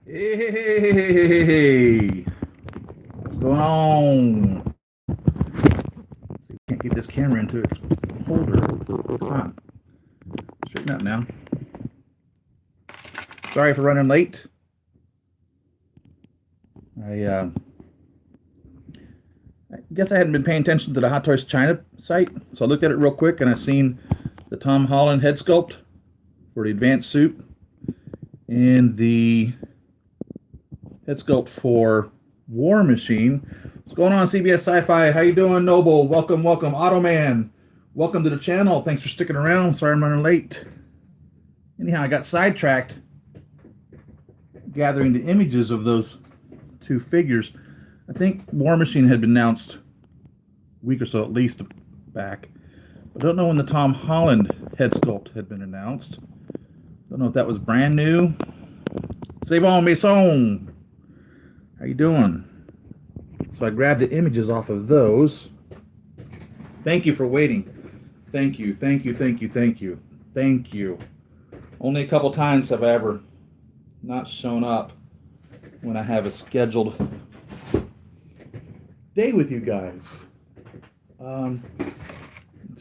Hey, what's going on? See, can't get this camera into its holder. Come on, straighten up now. Sorry for running late. I guess I hadn't been paying attention to the Hot Toys China site, so I looked at it real quick and I seen the Tom Holland head sculpt for the advanced suit and the head sculpt for War Machine. What's going on, CBS Sci-Fi? How you doing, Noble? Welcome, welcome. Automan, welcome to the channel. Thanks for sticking around. Sorry I'm running late. Anyhow, I got sidetracked gathering the images of those two figures. I think War Machine had been announced a week or so at least back. I don't know when the Tom Holland head sculpt had been announced. Don't know if that was brand new. C'est bon, maison. How you doing? So I grabbed the images off of those. Thank you for waiting. Thank you, thank you, thank you, thank you, thank you. Only a couple times have I ever not shown up when I have a scheduled day with you guys.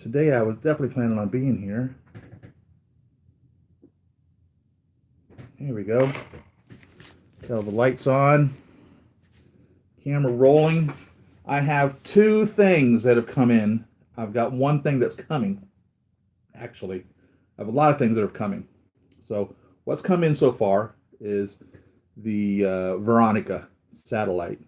Today I was definitely planning on being here. Here we go. Tell the lights on. Camera rolling. I have two things that have come in. I've got one thing that's coming. Actually, I have a lot of things that are coming. So what's come in so far is the Veronica satellite.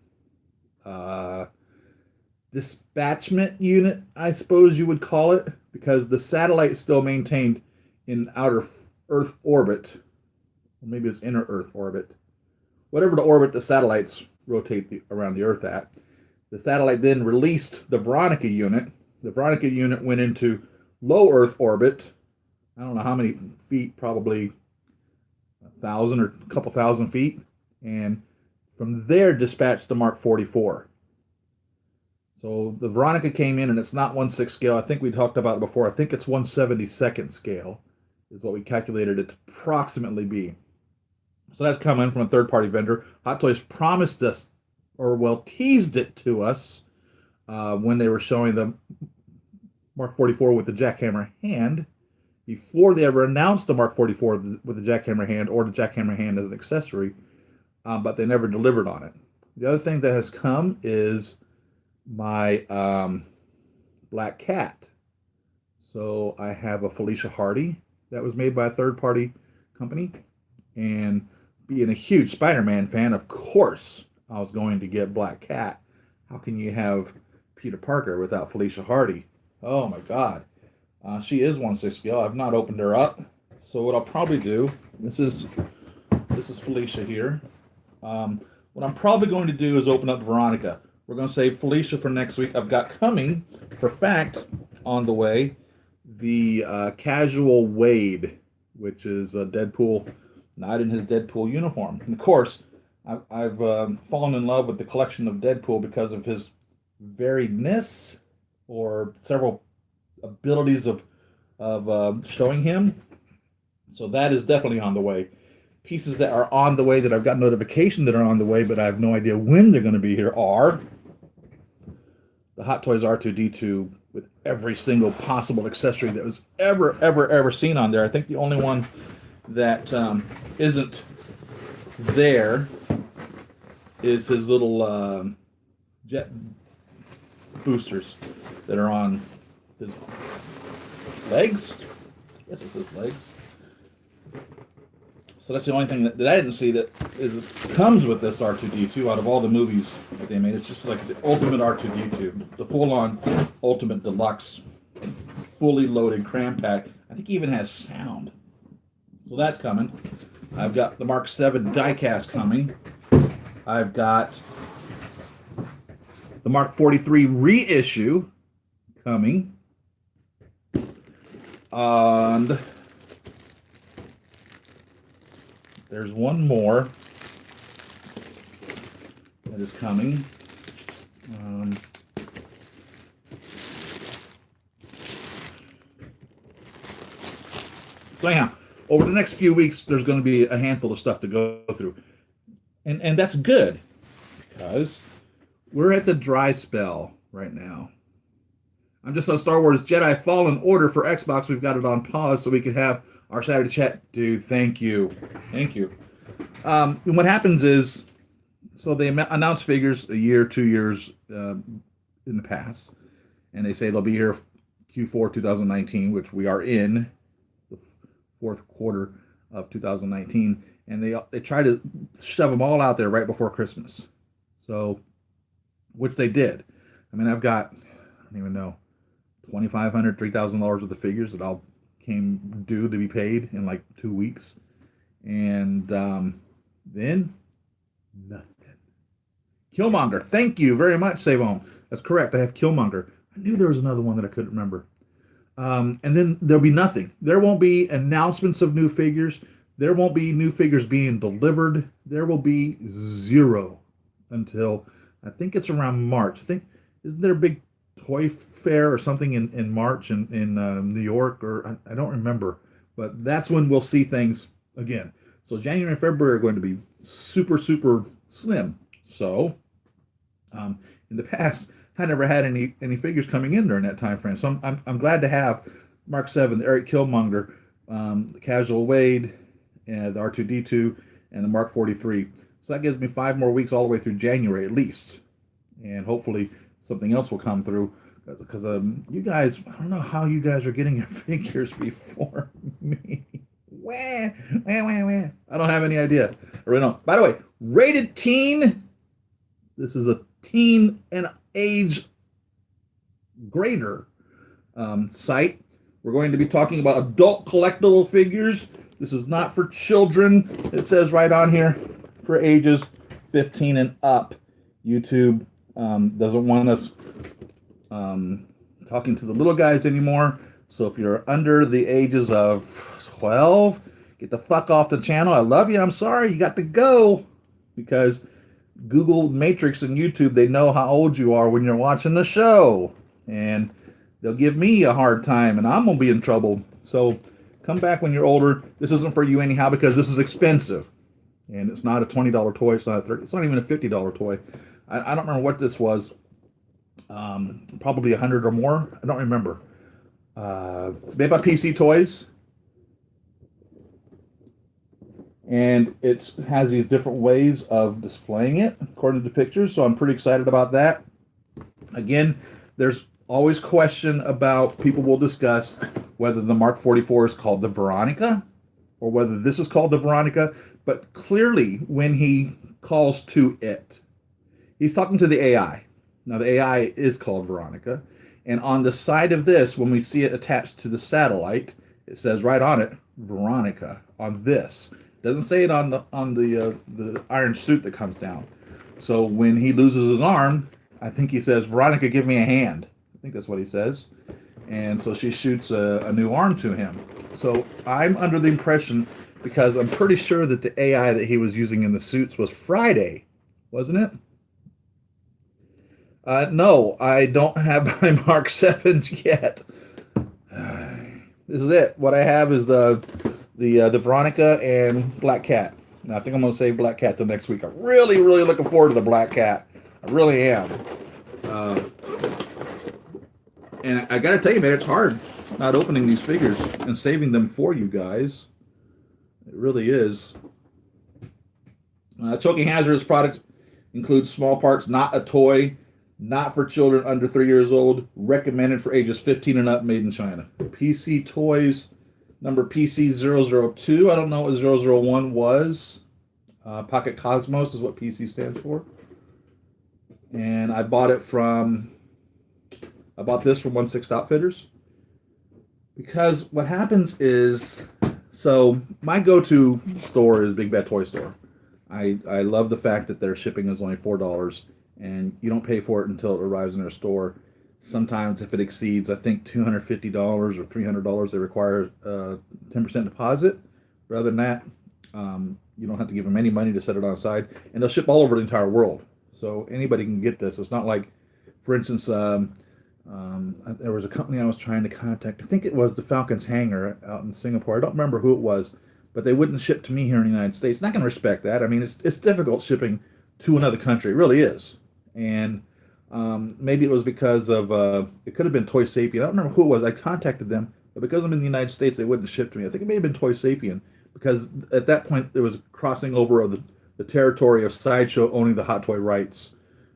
Dispatchment unit, I suppose you would call it, because the satellite is still maintained in outer Earth orbit. Or maybe it's inner Earth orbit. Whatever the orbit the satellites rotate around the Earth at. The satellite then released the Veronica unit. The Veronica unit went into low Earth orbit. I don't know how many feet, probably 1,000 or a couple thousand feet. And from there dispatched the Mark 44. So the Veronica came in, and it's not 1/6 scale. I think we talked about it before. I think it's 1/72 scale is what we calculated it to approximately be. So that's coming from a third-party vendor. Hot Toys promised us, or well, teased it to us when they were showing the Mark 44 with the jackhammer hand before they ever announced the Mark 44 with the jackhammer hand or the jackhammer hand as an accessory, but they never delivered on it. The other thing that has come is my Black Cat. So I have a Felicia Hardy that was made by a third-party company, and being a huge Spider-Man fan, of course I was going to get Black Cat. How can you have Peter Parker without Felicia Hardy? Oh my God. She is 1/6 scale. I've not opened her up. So what I'll probably do, this is Felicia here. What I'm probably going to do is open up Veronica. We're going to save Felicia for next week. I've got coming, for fact, on the way, the Casual Wade, which is a Deadpool knight in his Deadpool uniform. And of course, I've fallen in love with the collection of Deadpool because of his variedness, or several abilities of showing him. So that is definitely on the way. Pieces that are on the way that I've got notification that are on the way, but I have no idea when they're going to be here, are the Hot Toys R2-D2 with every single possible accessory that was ever seen on there. I think the only one that isn't there is his little jet boosters that are on his legs. Yes, it's his legs. So that's the only thing that I didn't see that comes with this R2-D2 out of all the movies that they made. It's just like the ultimate R2-D2, the full-on ultimate deluxe, fully loaded cram pack. I think he even has sound. So that's coming. I've got the Mark 7 diecast coming. I've got the Mark 43 reissue coming. And there's one more that is coming. So anyhow, over the next few weeks, there's going to be a handful of stuff to go through. And that's good because we're at the dry spell right now. I'm just on Star Wars Jedi Fallen Order for Xbox. We've got it on pause so we can have our Saturday chat. Dude, thank you. Thank you. And what happens is, so they announce figures a year, 2 years in the past, and they say they'll be here Q4 2019, which we are in the fourth quarter of 2019, and they try to shove them all out there right before Christmas. So, which they did. I mean, I've got, I don't even know, $2,500, $3,000 worth of figures that all came due to be paid in like 2 weeks, and then nothing. Killmonger, thank you very much, Savon. That's correct. I have Killmonger. I knew there was another one that I couldn't remember. And then there'll be nothing. There won't be announcements of new figures. There won't be new figures being delivered. There will be zero until I think it's around March. I think, isn't there a big toy fair or something in March in New York? Or I don't remember. But that's when we'll see things again. So January and February are going to be super, super slim. So in the past, I never had any figures coming in during that time frame. So I'm glad to have Mark 7, the Eric Killmonger, the Casual Wade, and the R2D2, and the Mark 43. So that gives me 5 more weeks all the way through January at least. And hopefully something else will come through. Because you guys, I don't know how you guys are getting your figures before me. Wah, wah, wah, wah. I don't have any idea. I really don't. By the way, rated teen. This is a teen and age greater site. We're going to be talking about adult collectible figures. This is not for children. It says right on here for ages 15 and up. YouTube doesn't want us talking to the little guys anymore. So if you're under the ages of 12, get the fuck off the channel. I love you. I'm sorry. You got to go because Google Matrix and YouTube, they know how old you are when you're watching the show. And they'll give me a hard time and I'm going to be in trouble. So come back when you're older. This isn't for you anyhow because this is expensive. And it's not a $20 toy. It's not a $30. It's not even a $50 toy. I don't remember what this was. Probably 100 or more. I don't remember. It's made by PC Toys. And it has these different ways of displaying it according to the pictures. So I'm pretty excited about that. Again, there's always question about, people will discuss whether the Mark 44 is called the Veronica or whether this is called the Veronica. But clearly, when he calls to it, he's talking to the AI. Now, the AI is called Veronica. And on the side of this, when we see it attached to the satellite, it says right on it, Veronica, on this. It doesn't say it on the iron suit that comes down. So when he loses his arm, I think he says, Veronica, give me a hand. I think that's what he says. And so she shoots a new arm to him. So I'm under the impression, because I'm pretty sure that the AI that he was using in the suits was Friday, wasn't it? No, I don't have my Mark 7s yet. This is it. What I have is the Veronica and Black Cat. Now, I think I'm going to save Black Cat till next week. I'm really, really looking forward to the Black Cat. I really am. And I got to tell you, man, it's hard not opening these figures and saving them for you guys. It really is. Choking hazardous product includes small parts, not a toy, not for children under 3 years old, recommended for ages 15 and up, made in China. PC Toys, number PC002. I don't know what 001 was. Pocket Cosmos is what PC stands for. And I bought this from 16 Outfitters. Because what happens is, so my go-to store is Big Bad Toy Store. I love the fact that their shipping is only $4 and you don't pay for it until it arrives in their store. Sometimes if it exceeds, I think, $250 or $300, they require a 10% deposit. Rather than that, you don't have to give them any money to set it on side. And they'll ship all over the entire world. So anybody can get this. It's not like, for instance, there was a company I was trying to contact. I think it was the Falcons Hangar out in Singapore. I don't remember who it was. but they wouldn't ship to me here in the United States. And I can respect that. I mean, it's difficult shipping to another country. It really is. And maybe it was because of, it could have been Toy Sapien. I don't remember who it was. I contacted them, but because I'm in the United States, they wouldn't ship to me. I think it may have been Toy Sapien, because at that point there was crossing over of the territory of Sideshow owning the Hot Toy rights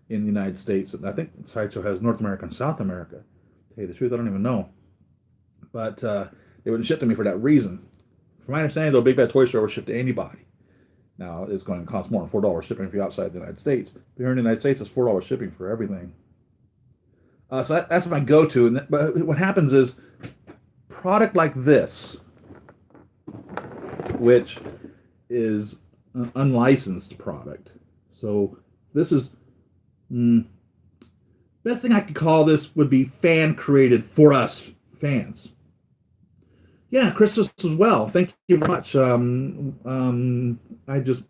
in the United States. And I think Sideshow has North America and South America. To tell you the truth, I don't even know. But they wouldn't ship to me for that reason. From my understanding, though, Big Bad Toy Store will ship to anybody. Now, it's going to cost more than $4 shipping if you're outside the United States. But here in the United States, it's $4 shipping for everything. So that's my go-to. But what happens is, product like this, which is an unlicensed product. So this is, best thing I could call this would be fan-created for us fans. Yeah, Christmas as well. Thank you very much. I just,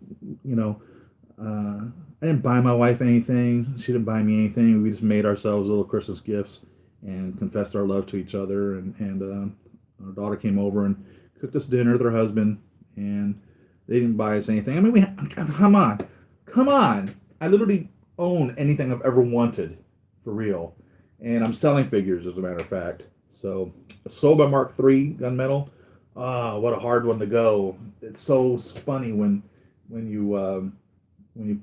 I didn't buy my wife anything. She didn't buy me anything. We just made ourselves little Christmas gifts and confessed our love to each other. And our daughter came over and cooked us dinner with her husband, and they didn't buy us anything. I mean, come on. I literally own anything I've ever wanted, for real. And I'm selling figures, as a matter of fact. So, a Soba Mark III gunmetal. Ah, what a hard one to go. It's so funny when you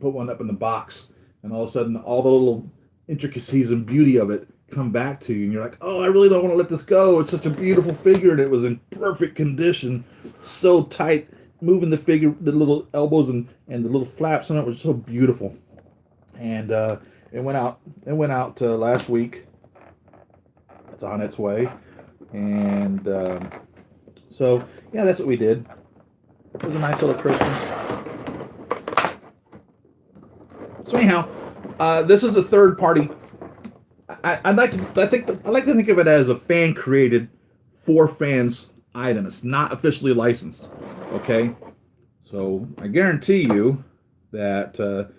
put one up in the box, and all of a sudden all the little intricacies and beauty of it come back to you, and you're like, oh, I really don't want to let this go. It's such a beautiful figure, and it was in perfect condition, so tight, moving the figure, the little elbows and the little flaps on it was so beautiful. And it went out last week. It's on its way. And so, yeah, that's what we did. It was a nice little Christmas. So anyhow, this is a third party. I like to think of it as a fan created for fans item. It's not officially licensed. Okay, so I guarantee you that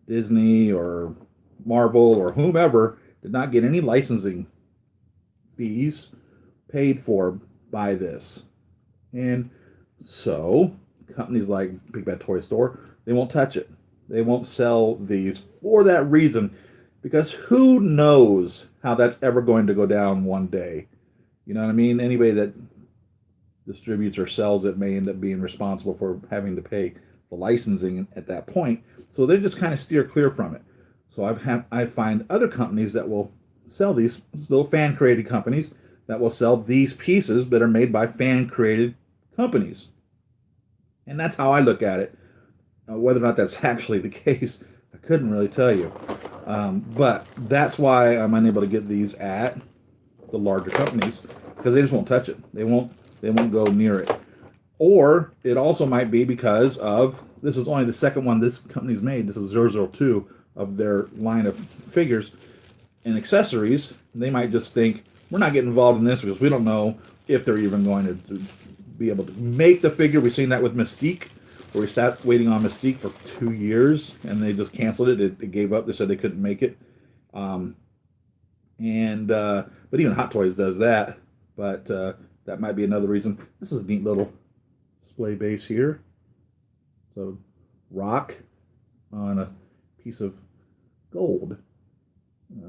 Disney or Marvel or whomever did not get any licensing fees paid for by this. And so companies like Big Bad Toy Store, they won't touch it. They won't sell these for that reason, because who knows how that's ever going to go down one day. You know what I mean? Anybody that distributes or sells it may end up being responsible for having to pay the licensing at that point. So they just kind of steer clear from it. So I find other companies that will sell these, little fan-created companies that will sell these pieces that are made by fan-created companies. And that's how I look at it. Whether or not that's actually the case, I couldn't really tell you. But that's why I'm unable to get these at the larger companies, because they just won't touch it. They won't go near it. Or it also might be because of, this is only the second one this company's made. This is 002 of their line of figures and accessories. They might just think, we're not getting involved in this because we don't know if they're even going to be able to make the figure. We've seen that with Mystique, where we sat waiting on Mystique for 2 years, and they just canceled it. It gave up. They said they couldn't make it. But even Hot Toys does that. But that might be another reason. This is a neat little display base here. So, rock on a piece of gold.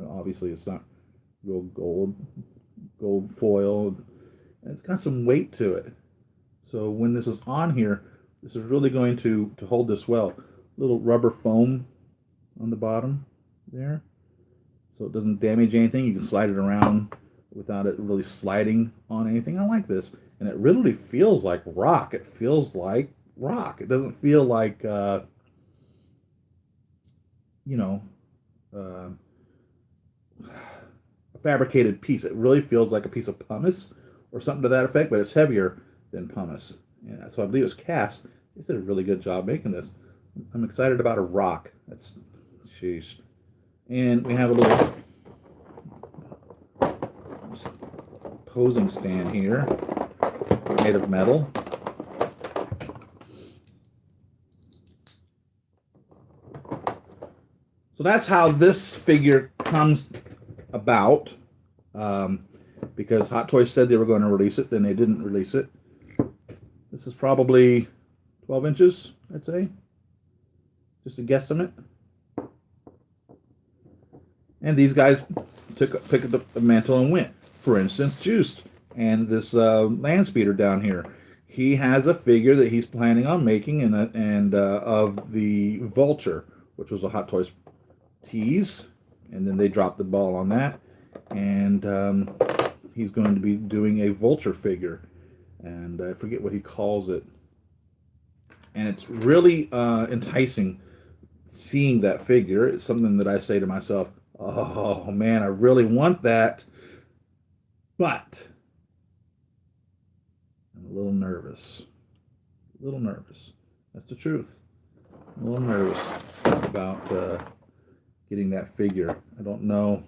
Obviously, it's not real gold foil. It's got some weight to it. So when this is on here, this is really going to hold this well. Little rubber foam on the bottom there, so it doesn't damage anything. You can slide it around without it really sliding on anything. I like this, and it really feels like rock. It feels like rock. It doesn't feel like a fabricated piece. It really feels like a piece of pumice or something to that effect, but it's heavier than pumice. Yeah, so I believe it's cast. They did a really good job making this. I'm excited about a rock. That's, sheesh. And we have a little posing stand here, made of metal. So that's how this figure comes about, because Hot Toys said they were going to release it, then they didn't release it. This is probably 12 inches, I'd say. Just a guesstimate. And these guys picked up the mantle and went. For instance, Juiced and this land speeder down here. He has a figure that he's planning on making of the Vulture, which was a Hot Toys tease. And then they dropped the ball on that. And he's going to be doing a Vulture figure. And I forget what he calls it. And it's really enticing seeing that figure. It's something that I say to myself, oh man, I really want that, but I'm a little nervous. A little nervous. That's the truth. I'm a little nervous about getting that figure. I don't know.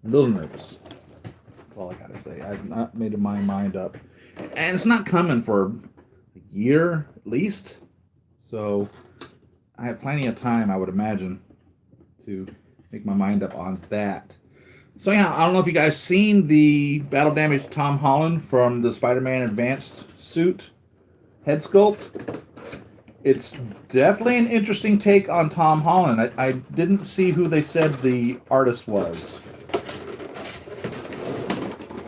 A little nervous. That's all I gotta say. I've not made my mind up. And it's not coming for a year at least. So I have plenty of time, I would imagine, to make my mind up on that. So yeah, I don't know if you guys seen the battle damaged Tom Holland from the Spider-Man Advanced suit head sculpt. It's definitely an interesting take on Tom Holland. I didn't see who they said the artist was.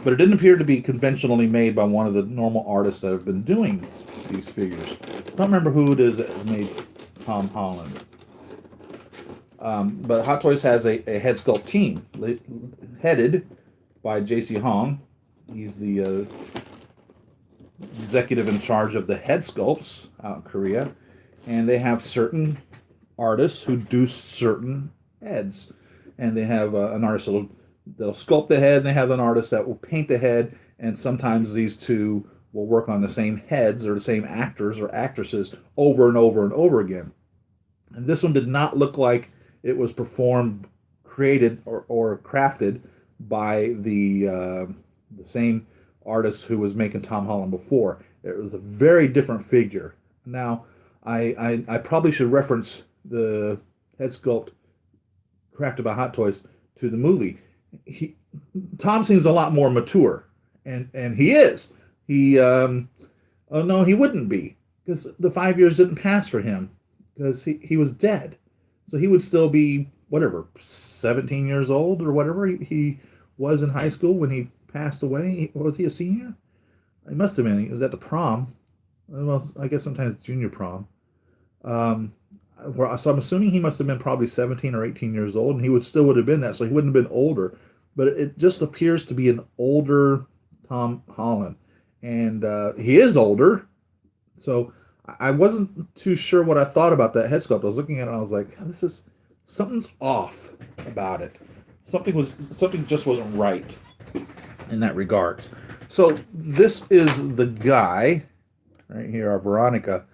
But it didn't appear to be conventionally made by one of the normal artists that have been doing these figures. I don't remember who it is that has made Tom Holland. But Hot Toys has a head sculpt team headed by JC Hong. He's the executive in charge of the head sculpts out in Korea. And they have certain artists who do certain heads. And they have an artist that'll sculpt the head, and they have an artist that will paint the head, and sometimes these two will work on the same heads or the same actors or actresses over and over and over again. And this one did not look like it was performed, created, or crafted by the same artist who was making Tom Holland before. It was a very different figure. Now, I probably should reference the head sculpt crafted by Hot Toys to the movie. Tom seems a lot more mature, and he is. Oh no, he wouldn't be, because the 5 years didn't pass for him, because he was dead, so he would still be whatever 17 years old or whatever he was in high school when he passed away. Was he a senior? He must have been. He was at the prom. Well, I guess sometimes junior prom. So I'm assuming he must have been probably 17 or 18 years old, and he would have been that, so he wouldn't have been older. But it just appears to be an older Tom Holland, and he is older. So I wasn't too sure what I thought about that head sculpt. I was looking at it, and I was like, something's off about it. Something just wasn't right in that regard. So this is the guy right here, our Veronica.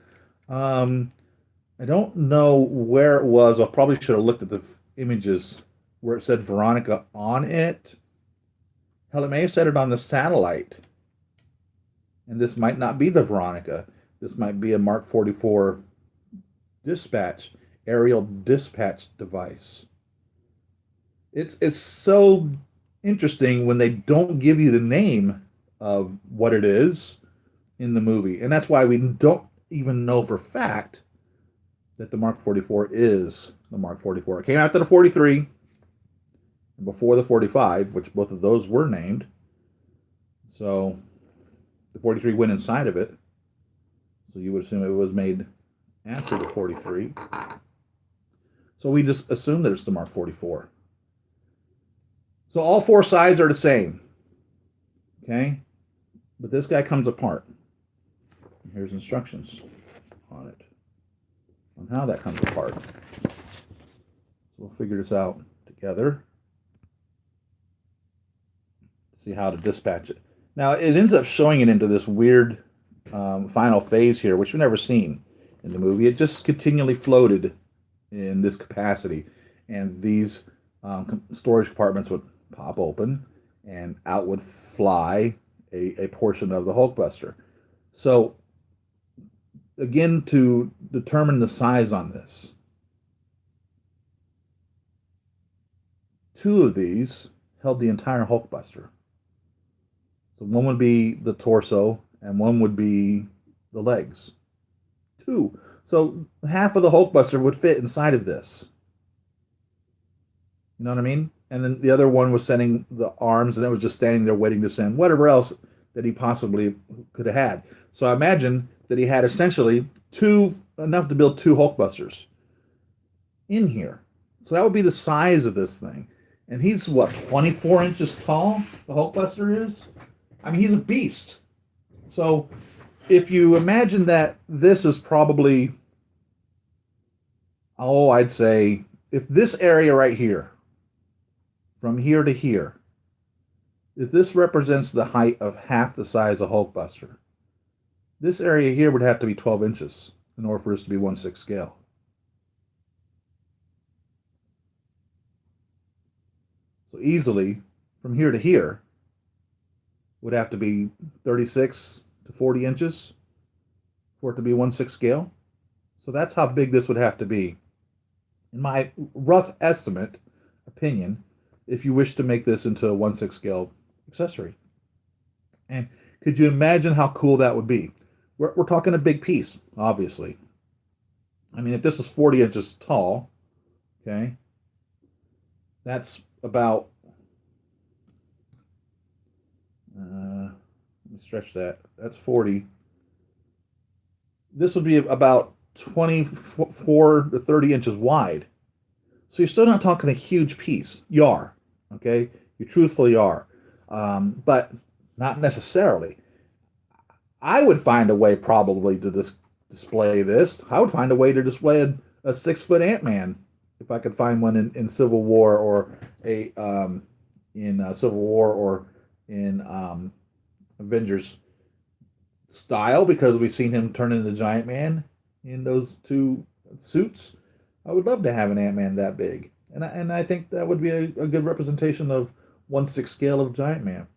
I don't know where it was. I probably should have looked at the images where it said Veronica on it. Hell, it may have said it on the satellite. And this might not be the Veronica. This might be a Mark 44 dispatch, aerial dispatch device. It's so interesting when they don't give you the name of what it is in the movie. And that's why we don't even know for fact that the Mark 44 is the Mark 44. It came after the 43 and before the 45, which both of those were named. So the 43 went inside of it. So you would assume it was made after the 43. So we just assume that it's the Mark 44. So all four sides are the same. Okay? But this guy comes apart. Here's instructions on it, on how that comes apart. So we'll figure this out together. See how to dispatch it. Now, it ends up showing it into this weird final phase here, which we've never seen in the movie. It just continually floated in this capacity, and these storage compartments would pop open, and out would fly a portion of the Hulkbuster. So, again, to determine the size on this, two of these held the entire Hulkbuster. So one would be the torso, and one would be the legs. Two. So half of the Hulkbuster would fit inside of this. You know what I mean? And then the other one was sending the arms, and it was just standing there waiting to send whatever else that he possibly could have had. So I imagine that he had essentially enough to build two Hulkbusters in here. So that would be the size of this thing. And he's what, 24 inches tall? The Hulkbuster is? I mean, he's a beast. So if you imagine that this is probably, oh, I'd say, if this area right here, from here to here, if this represents the height of half the size of Hulkbuster, this area here would have to be 12 inches in order for this to be 1/6 scale. So easily, from here to here, would have to be 36 to 40 inches for it to be 1/6 scale. So that's how big this would have to be. In my rough estimate, opinion, if you wish to make this into a 1/6 scale accessory. And could you imagine how cool that would be? We're talking a big piece, obviously. I mean, if this was 40 inches tall, okay, that's about, let me stretch that. That's 40. This would be about 24 to 30 inches wide. So you're still not talking a huge piece. You are, okay? You truthfully are. But not necessarily. I would find a way probably to display this. I would find a way to display a 6-foot Ant-Man if I could find one in Civil War or in Civil War or in Avengers style, because we've seen him turn into Giant Man in those two suits. I would love to have an Ant-Man that big, and I think that would be a good representation of 1/6 scale of Giant Man.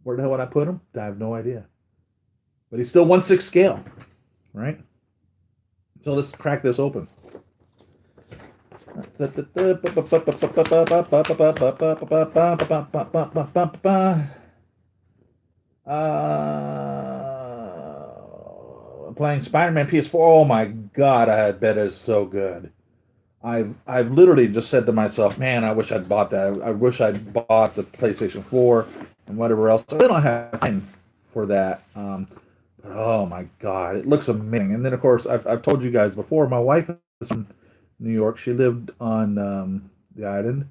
Where the hell would I put him? I have no idea, but he's still 1/6 scale, right? So let's crack this open. Playing Spider-Man PS4. Oh my God, I bet it's so good. I've literally just said to myself, man, I wish I'd bought that. I wish I'd bought the PlayStation 4 and whatever else. I don't have time for that. But oh my God, it looks amazing. And then of course, I've told you guys before, my wife is from New York. She lived on the island,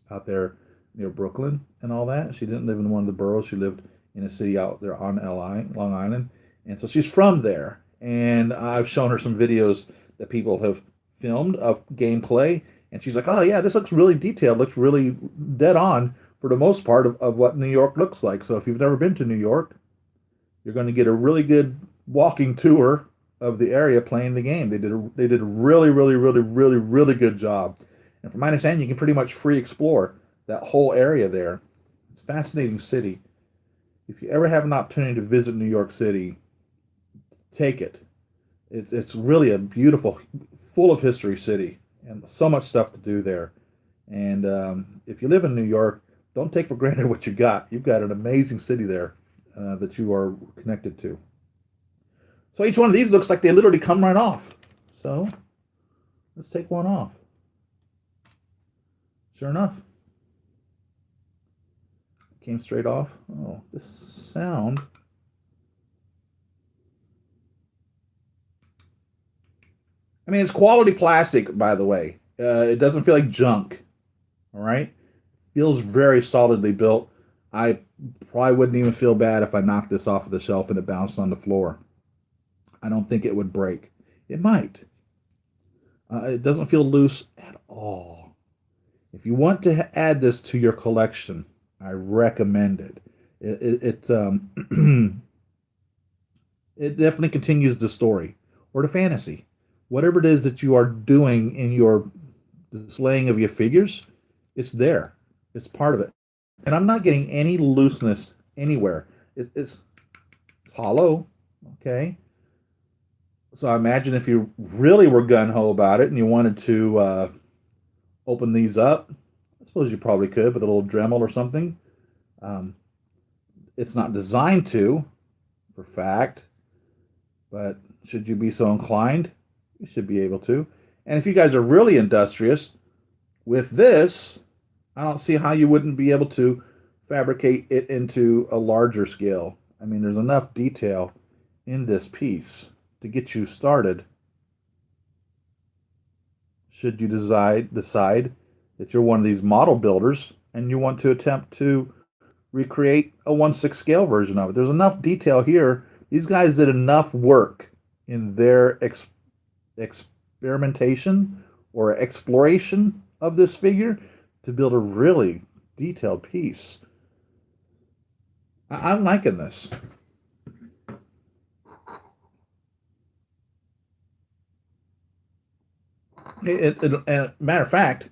out there near Brooklyn and all that. She didn't live in one of the boroughs. She lived in a city out there on LI, Long Island. And so she's from there. And I've shown her some videos that people have filmed of gameplay. And she's like, oh, yeah, this looks really detailed, looks really dead on for the most part of what New York looks like. So if you've never been to New York, you're going to get a really good walking tour of the area playing the game. They did a really, really, really, really, really good job. And from my understanding, you can pretty much free explore that whole area there. It's a fascinating city. If you ever have an opportunity to visit New York City, take it. It's really a beautiful, full of history city, and so much stuff to do there. And if you live in New York, don't take for granted what you got. You've got an amazing city there that you are connected to. So each one of these looks like they literally come right off. So let's take one off. Sure enough, came straight off. Oh, this sound. I mean, it's quality plastic, by the way. It doesn't feel like junk. All right? Feels very solidly built. I probably wouldn't even feel bad if I knocked this off of the shelf and it bounced on the floor. I don't think it would break. It might. It doesn't feel loose at all. If you want to add this to your collection, I recommend it. It definitely continues the story or the fantasy. Whatever it is that you are doing in your displaying of your figures, it's there. It's part of it. And I'm not getting any looseness anywhere. It's hollow, okay? So I imagine if you really were gung-ho about it and you wanted to open these up? I suppose you probably could with a little Dremel or something. Um, it's not designed to, for fact, but should you be so inclined, you should be able to. And if you guys are really industrious with this, I don't see how you wouldn't be able to fabricate it into a larger scale. I mean, there's enough detail in this piece to get you started. Should you decide that you're one of these model builders and you want to attempt to recreate a 1/6 scale version of it. There's enough detail here. These guys did enough work in their experimentation or exploration of this figure to build a really detailed piece. I'm liking this. And matter of fact,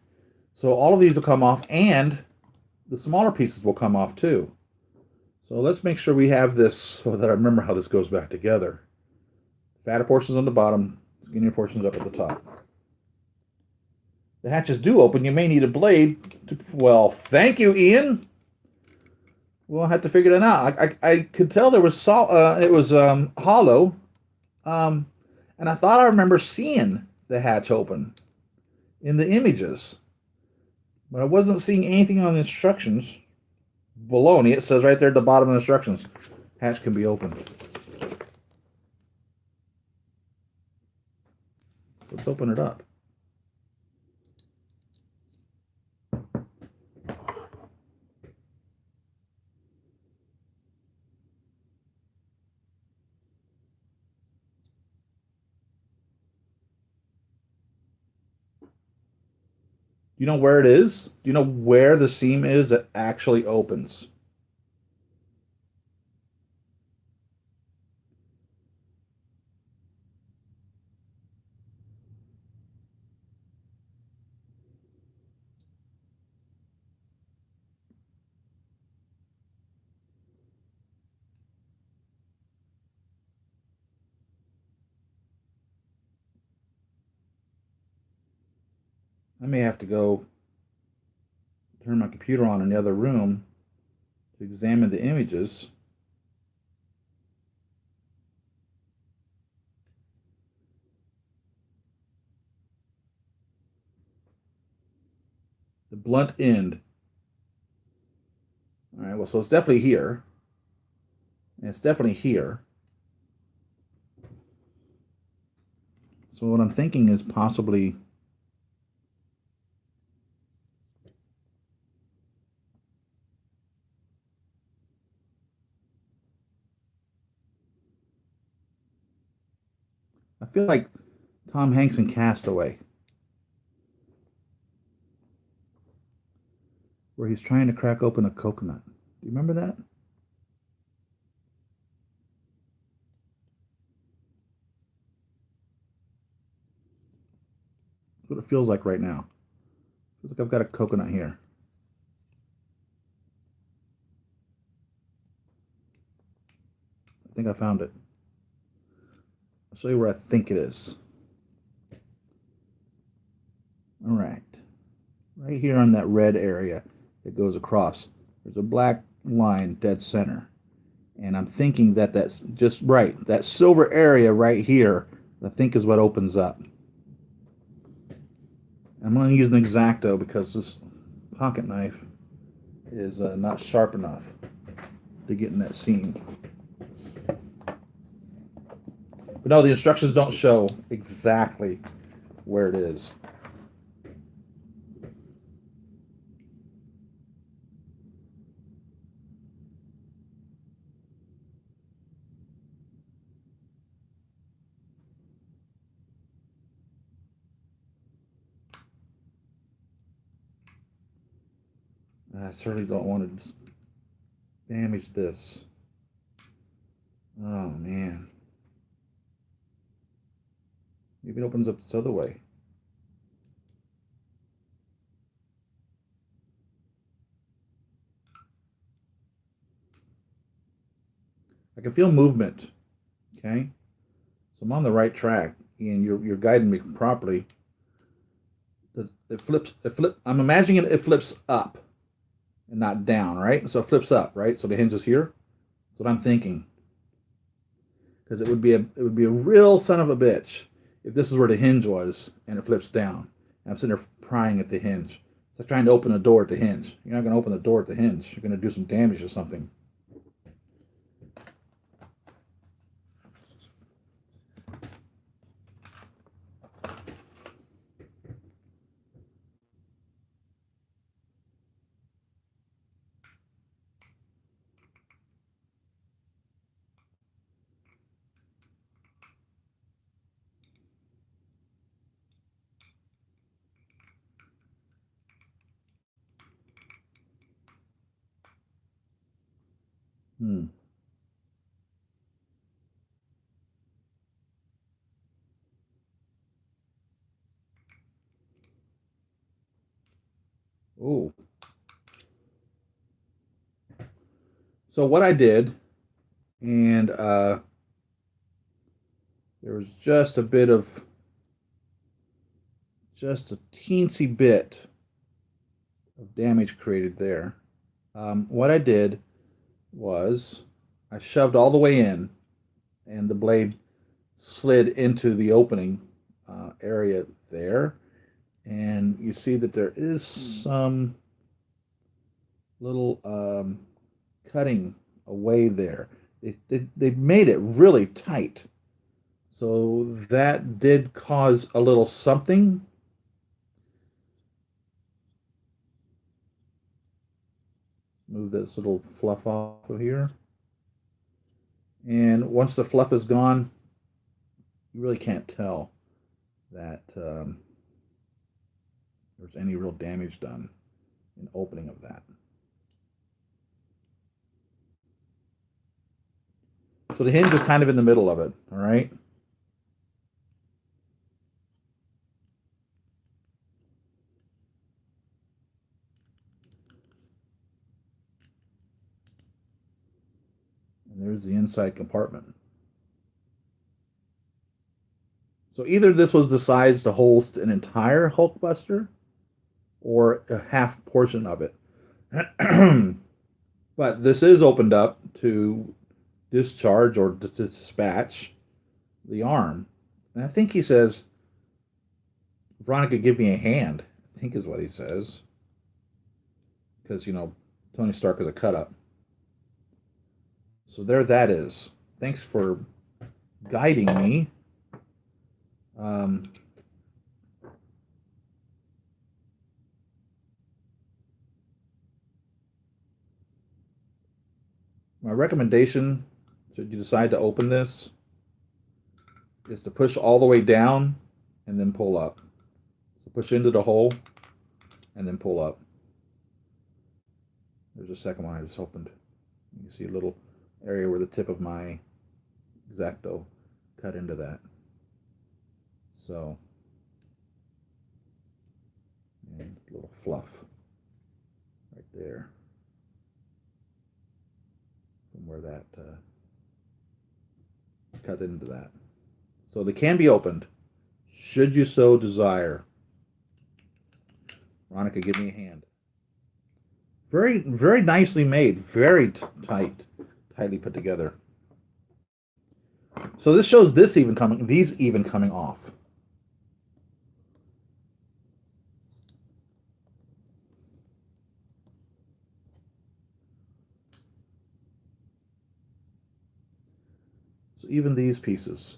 so all of these will come off, and the smaller pieces will come off too. So let's make sure we have this so that I remember how this goes back together. Fatter portions on the bottom, skinnier portions up at the top. The hatches do open. You may need a blade to, well, thank you, Ian. We'll have to figure that out. I could tell there was it was hollow, and I thought I remember seeing the hatch open in the images, but I wasn't seeing anything on the instructions. Baloney, it says right there at the bottom of the instructions, hatch can be opened. So let's open it up. Do you know where it is? Do you know where the seam is that actually opens? I may have to go turn my computer on in the other room to examine the images. The blunt end. All right, well, so it's definitely here. And it's definitely here. So what I'm thinking is possibly I feel like Tom Hanks in Castaway, where he's trying to crack open a coconut. Do you remember that? That's what it feels like right now. Feels like I've got a coconut here. I think I found it. I'll show you where I think it is. All right. Right here on that red area that goes across, there's a black line dead center. And I'm thinking that that's just right. That silver area right here, I think is what opens up. I'm going to use an X-Acto because this pocket knife is not sharp enough to get in that seam. But no, the instructions don't show exactly where it is. I certainly don't want to damage this. Oh, man. Maybe it opens up this other way. I can feel movement. Okay? So I'm on the right track, and you're guiding me properly. It flips. I'm imagining it flips up and not down, right? So it flips up, right? So the hinge is here. That's what I'm thinking. Because it would be a real son of a bitch if this is where the hinge was and it flips down. And I'm sitting there prying at the hinge. It's like trying to open a door at the hinge. You're not going to open the door at the hinge. You're going to do some damage or something. Hmm. Ooh. So what I did, and there was just a teensy bit of damage created there. What I did was I shoved all the way in, and the blade slid into the opening area there. And you see that there is some little cutting away there. They made it really tight. So that did cause a little something. Move this little fluff off of here. And once the fluff is gone, you really can't tell that there's any real damage done in opening of that. So the hinge is kind of in the middle of it, all right? And there's the inside compartment. So either this was the size to hold an entire Hulkbuster or a half portion of it. But this is opened up to discharge or dispatch the arm. And I think he says, Veronica, give me a hand, I think is what he says. Because, Tony Stark is a cut up. So there that is. Thanks for guiding me. My recommendation, should you decide to open this, is to push all the way down and then pull up. So push into the hole and then pull up. There's a second one I just opened. You can see a little area where the tip of my X-Acto cut into that. So, and a little fluff right there from where that cut into that. So they can be opened, should you so desire. Veronica, give me a hand. Very, very nicely made. Very tightly put together. So this shows these even coming off. So even these pieces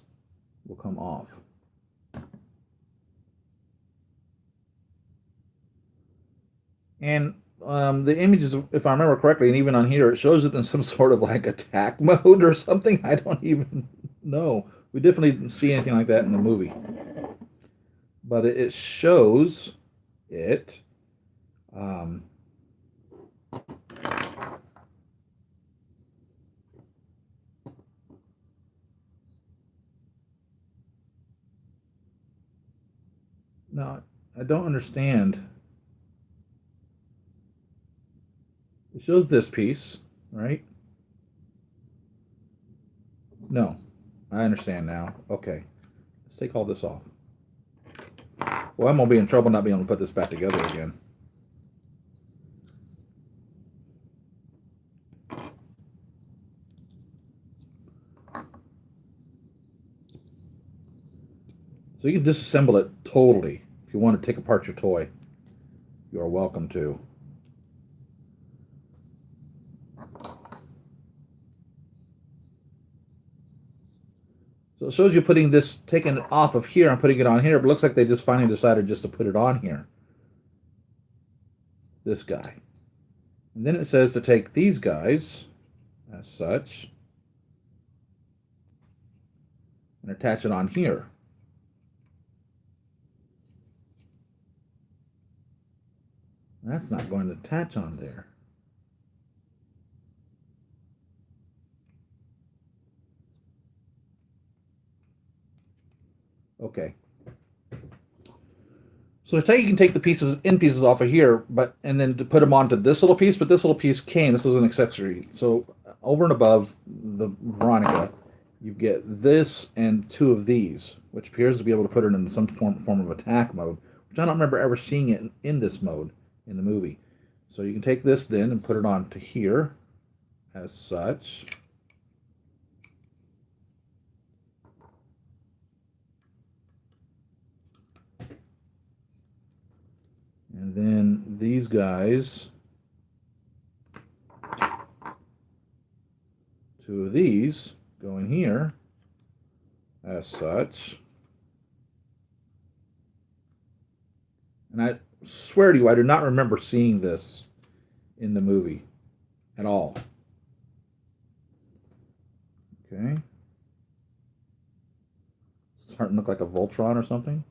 will come off. And the images, if I remember correctly, and even on here, it shows it in some sort of like attack mode or something. I don't even know. We definitely didn't see anything like that in the movie. But it shows it. Now, I don't understand. It shows this piece, right? No, I understand now. Okay, let's take all this off. Well, I'm going to be in trouble not being able to put this back together again. So you can disassemble it totally. If you want to take apart your toy, you are welcome to. So it shows you putting this, taking it off of here and putting it on here, but it looks like they just finally decided just to put it on here. This guy. And then it says to take these guys, as such, and attach it on here. That's not going to attach on there. Okay. So you can take the pieces off of here, and then to put them onto this little piece, but this little piece came, this was an accessory. So over and above the Veronica, you get this and two of these, which appears to be able to put it in some form of attack mode, which I don't remember ever seeing it in this mode in the movie. So you can take this then and put it onto here, as such. And then these guys, two of these go in here, as such. And I swear to you, I do not remember seeing this in the movie at all. Okay. It's starting to look like a Voltron or something.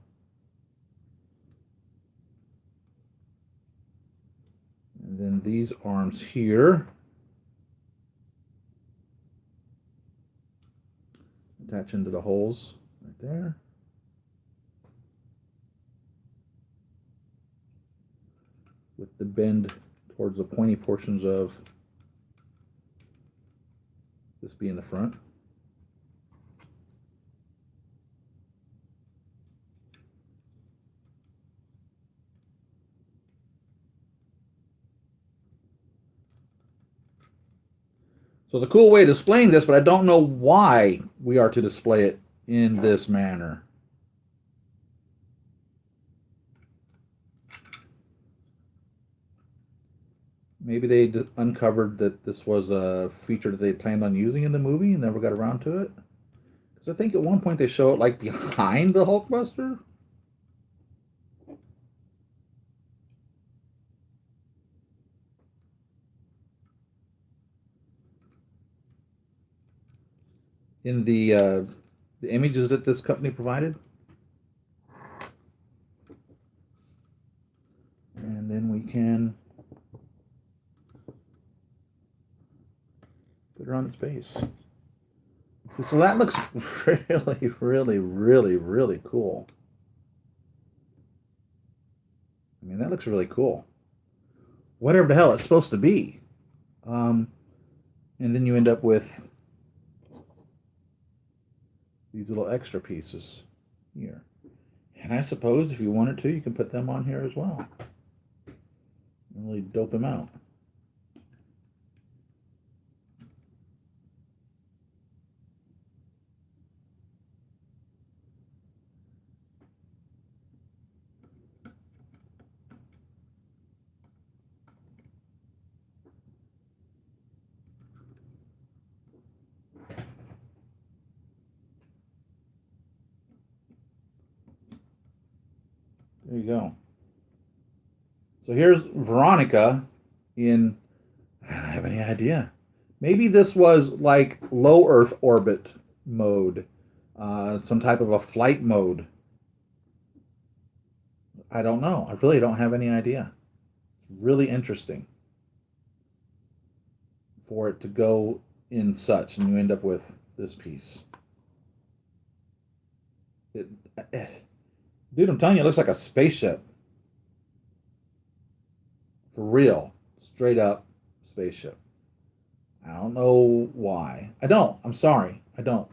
And then these arms here attach into the holes right there. With the bend towards the pointy portions of this being the front. So it's a cool way of displaying this, but I don't know why we are to display it in this manner. Maybe they uncovered that this was a feature that they planned on using in the movie and never got around to it. Because I think at one point they show it like behind the Hulkbuster. In the images that this company provided. And then we can put her on its base. So that looks really, really, really, really cool. I mean, that looks really cool. Whatever the hell it's supposed to be. And then you end up with these little extra pieces here. And I suppose if you wanted to, you can put them on here as well. And really dope them out. There you go. So here's Veronica in, I don't have any idea. Maybe this was like low Earth orbit mode, some type of a flight mode. I don't know. I really don't have any idea. It's really interesting for it to go in such, and you end up with this piece. Dude, I'm telling you, it looks like a spaceship. For real. Straight up spaceship. I don't know why. I don't. I'm sorry. I don't.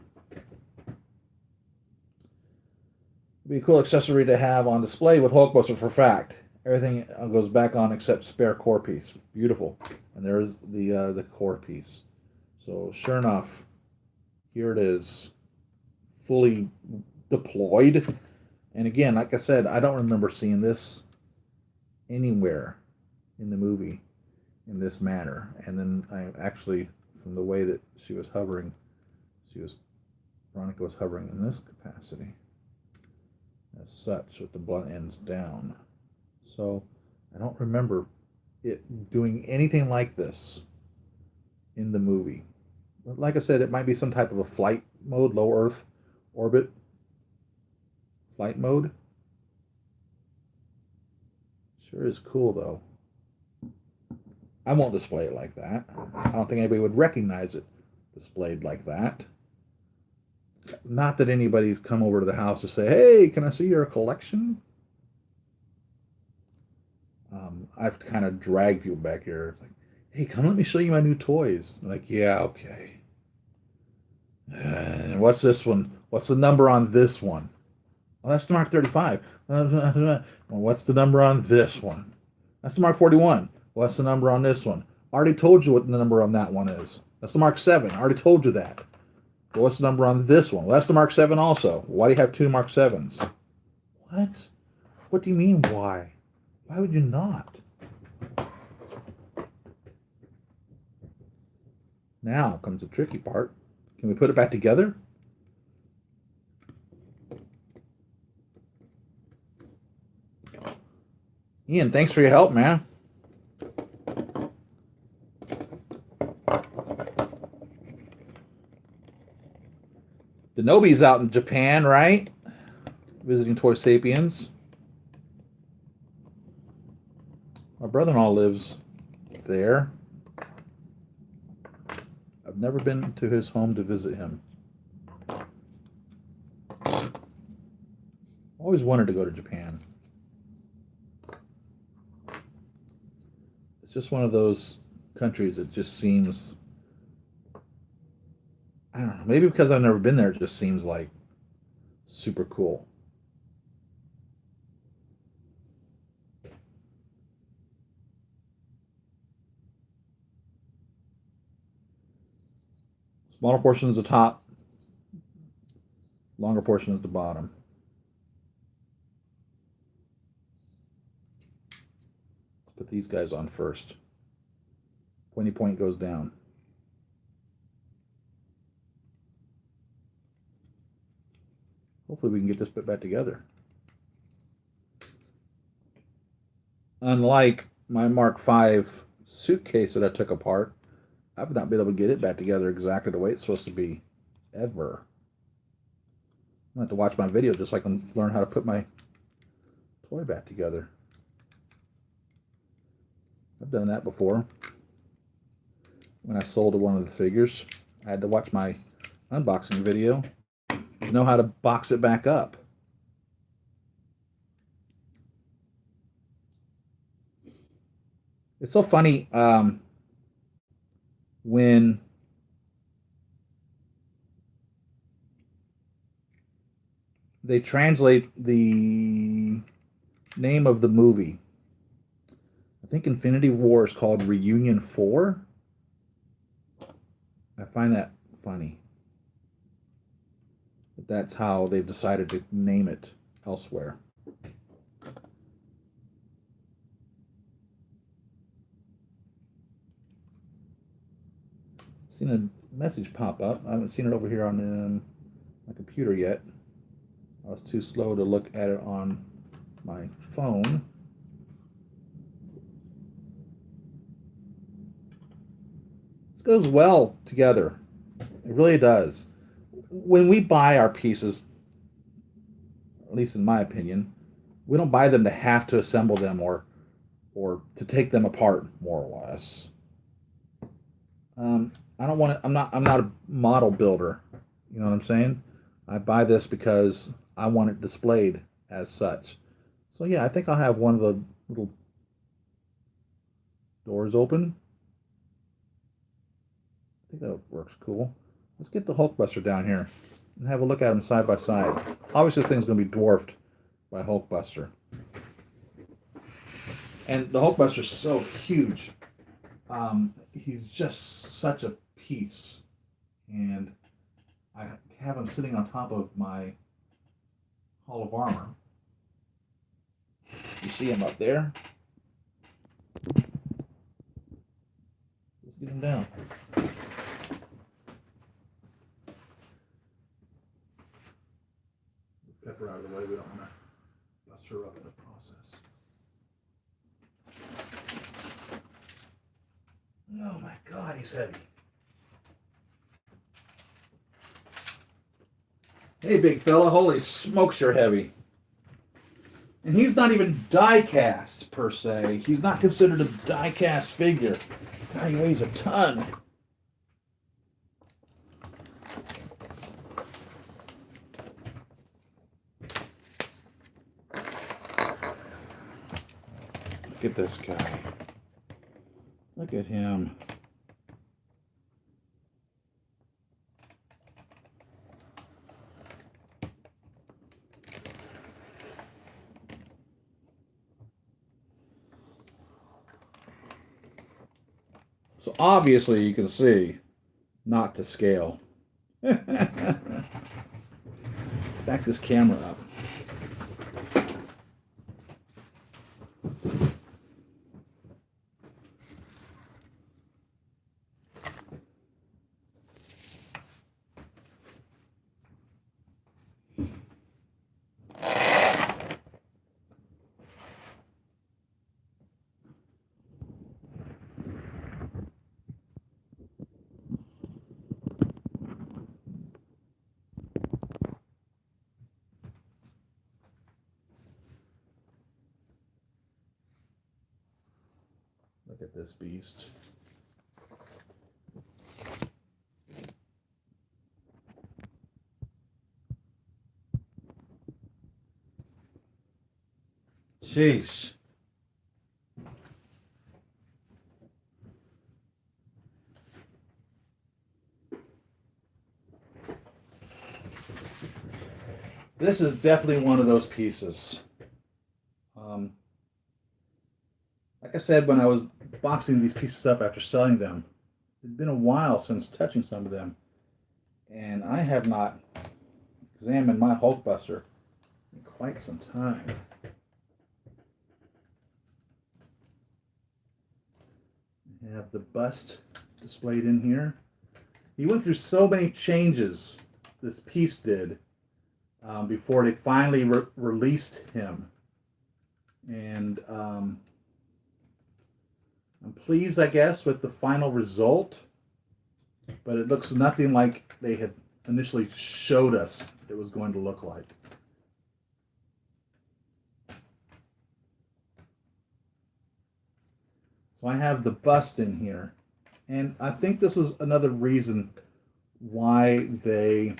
It'd be a cool accessory to have on display with Hulkbuster for fact. Everything goes back on except spare core piece. Beautiful. And there's the core piece. So sure enough, here it is, fully deployed. And again, like I said, I don't remember seeing this anywhere in the movie in this manner. And then I actually, from the way that she was hovering, Veronica was hovering in this capacity as such, with the blunt ends down. So I don't remember it doing anything like this in the movie. But like I said, it might be some type of a flight mode, low Earth orbit flight mode. Sure is cool though. I won't display it like that. I don't think anybody would recognize it displayed like that. Not that anybody's come over to the house to say, hey, can I see your collection? I've kind of dragged people back here. Like, hey, come let me show you my new toys. I'm like, yeah, okay. And what's this one? What's the number on this one? Oh, that's the Mark 35. Well, what's the number on this one? That's the Mark 41. What's the number on this one? I already told you what the number on that one is. That's the Mark 7. I already told you that. Well, what's the number on this one? Well, that's the Mark 7 also. Why do you have two Mark 7s? What? What do you mean, why? Why would you not? Now comes the tricky part. Can we put it back together? Ian, thanks for your help, man. Denobi's out in Japan, right? Visiting Toy Sapiens. My brother-in-law lives there. I've never been to his home to visit him. Always wanted to go to Japan. It's just one of those countries that just seems, I don't know, maybe because I've never been there, it just seems like super cool. Smaller portion is the top, longer portion is the bottom. Let's put these guys on first. Pointy point goes down. Hopefully we can get this bit back together. Unlike my Mark V suitcase that I took apart, I've not been able to get it back together exactly the way it's supposed to be, ever. I'm going to have to watch my video just so I can learn how to put my toy back together. I've done that before. When I sold one of the figures, I had to watch my unboxing video to know how to box it back up. It's so funny when they translate the name of the movie. I think Infinity War is called Reunion 4. I find that funny. But that's how they've decided to name it elsewhere. Seen a message pop up. I haven't seen it over here on my computer yet. I was too slow to look at it on my phone. This goes well together. It really does. When we buy our pieces, at least in my opinion, we don't buy them to have to assemble them or to take them apart, more or less. I don't want to. I'm not a model builder. You know what I'm saying? I buy this because I want it displayed as such. So yeah, I think I'll have one of the little doors open. I think that works cool. Let's get the Hulkbuster down here. and have a look at them side by side. Obviously, this thing's going to be dwarfed by Hulkbuster. And the Hulkbuster's so huge. He's just such a piece. And I have him sitting on top of my Hall of Armor. You see him up there? Let's get him down. Pepper out of the way. We don't want to bust her up in the process. Oh my God, he's heavy. Hey, big fella, holy smokes, you're heavy. And he's not even die-cast, per se. He's not considered a die-cast figure. God, he weighs a ton. Look at this guy. Look at him. So obviously you can see, not to scale. Let's back this camera up. Look at this beast. Jeez. This is definitely one of those pieces. Like I said, when I was boxing these pieces up after selling them, it's been a while since touching some of them, and I have not examined my Hulkbuster in quite some time. I have the bust displayed in here. He went through so many changes, this piece did, before they finally released him. And I'm pleased, I guess, with the final result, but it looks nothing like they had initially showed us it was going to look like. So I have the bust in here, and I think this was another reason why they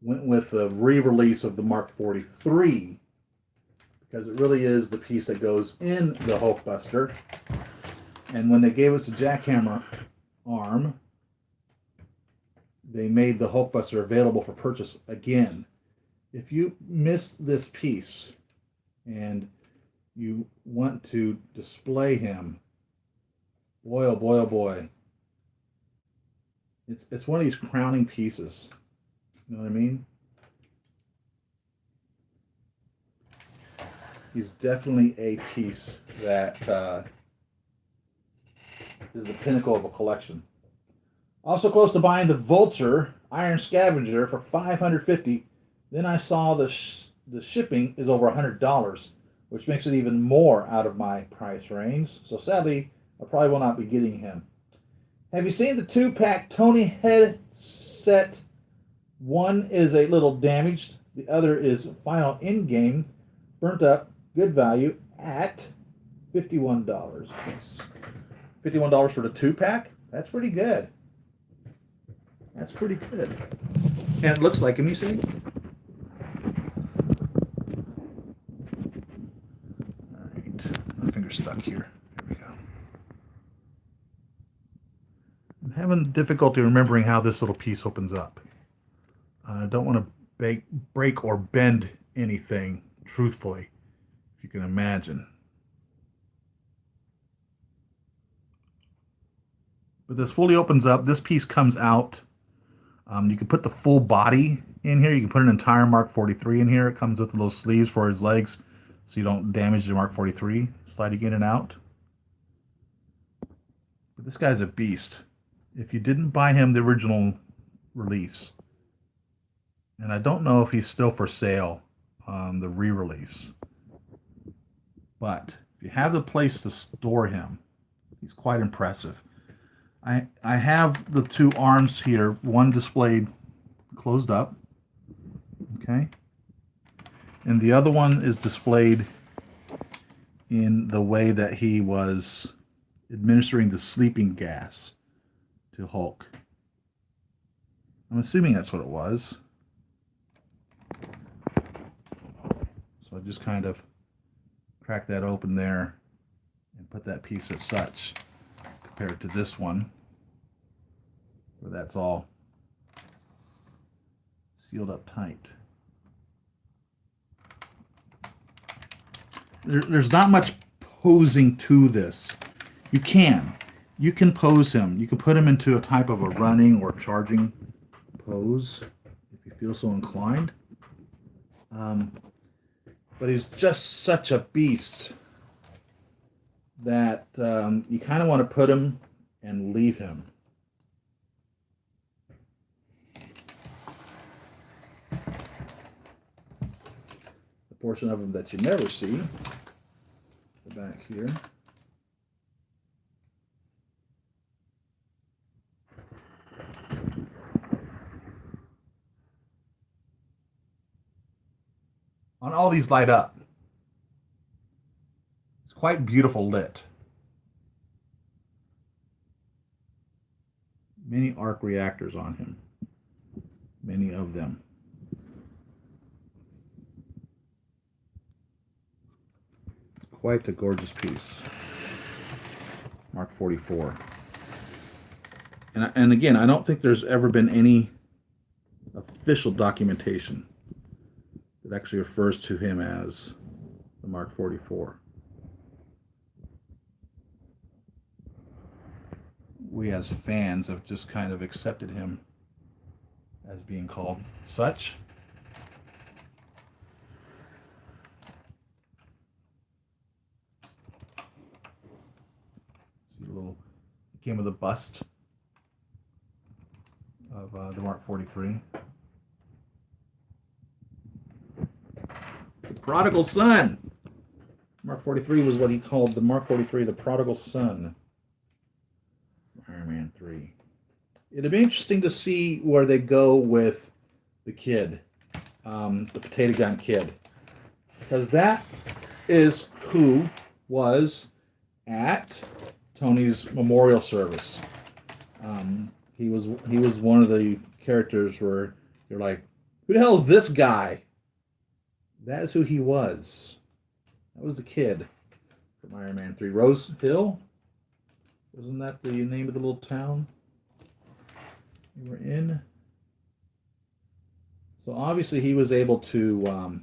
went with the re-release of the Mark 43, because it really is the piece that goes in the Hulkbuster. And when they gave us a jackhammer arm, they made the Hulkbuster available for purchase again. If you missed this piece and you want to display him, boy, oh boy, oh boy. It's one of these crowning pieces. You know what I mean? He's definitely a piece that is the pinnacle of a collection. Also close to buying the Vulture Iron Scavenger for $550. Then I saw the shipping is over $100, which makes it even more out of my price range. So sadly, I probably will not be getting him. Have you seen the 2-pack Tony headset? One is a little damaged. The other is final in-game, burnt up, good value at $51. Yes. $51 for the 2-pack? That's pretty good. That's pretty good. And it looks like him, you see? Alright. My finger's stuck here. There we go. I'm having difficulty remembering how this little piece opens up. I don't want to break or bend anything, truthfully, if you can imagine. But this fully opens up. This piece comes out. You can put the full body in here. You can put an entire Mark 43 in here. It comes with little sleeves for his legs so you don't damage the Mark 43 sliding in and out. But this guy's a beast. If you didn't buy him the original release, and I don't know if he's still for sale on the re-release, but if you have the place to store him, he's quite impressive. I have the two arms here, one displayed closed up, okay, and the other one is displayed in the way that he was administering the sleeping gas to Hulk. I'm assuming that's what it was. So I just kind of crack that open there and put that piece as such, compared to this one, where that's all sealed up tight. There's not much posing to this. You can pose him. You can put him into a type of a running or charging pose if you feel so inclined. But he's just such a beast that you kind of want to put him and leave him. The portion of him that you never see, the back here. On all these light up. It's quite beautiful lit. Many arc reactors on him. Many of them. Quite a gorgeous piece. Mark 44. And again, I don't think there's ever been any official documentation that actually refers to him as the Mark 44. We as fans have just kind of accepted him as being called such. See a little, it came with a bust of the Mark 43. The prodigal son. Mark 43 was what he called the Mark 43, the prodigal son. Iron Man 3. It'd be interesting to see where they go with the kid, the potato gun kid, because that is who was at Tony's memorial service. He was one of the characters where you're like, who the hell is this guy? That is who he was. That was the kid from Iron Man 3. Rose Hill? Wasn't that the name of the little town we were in? So obviously he was able to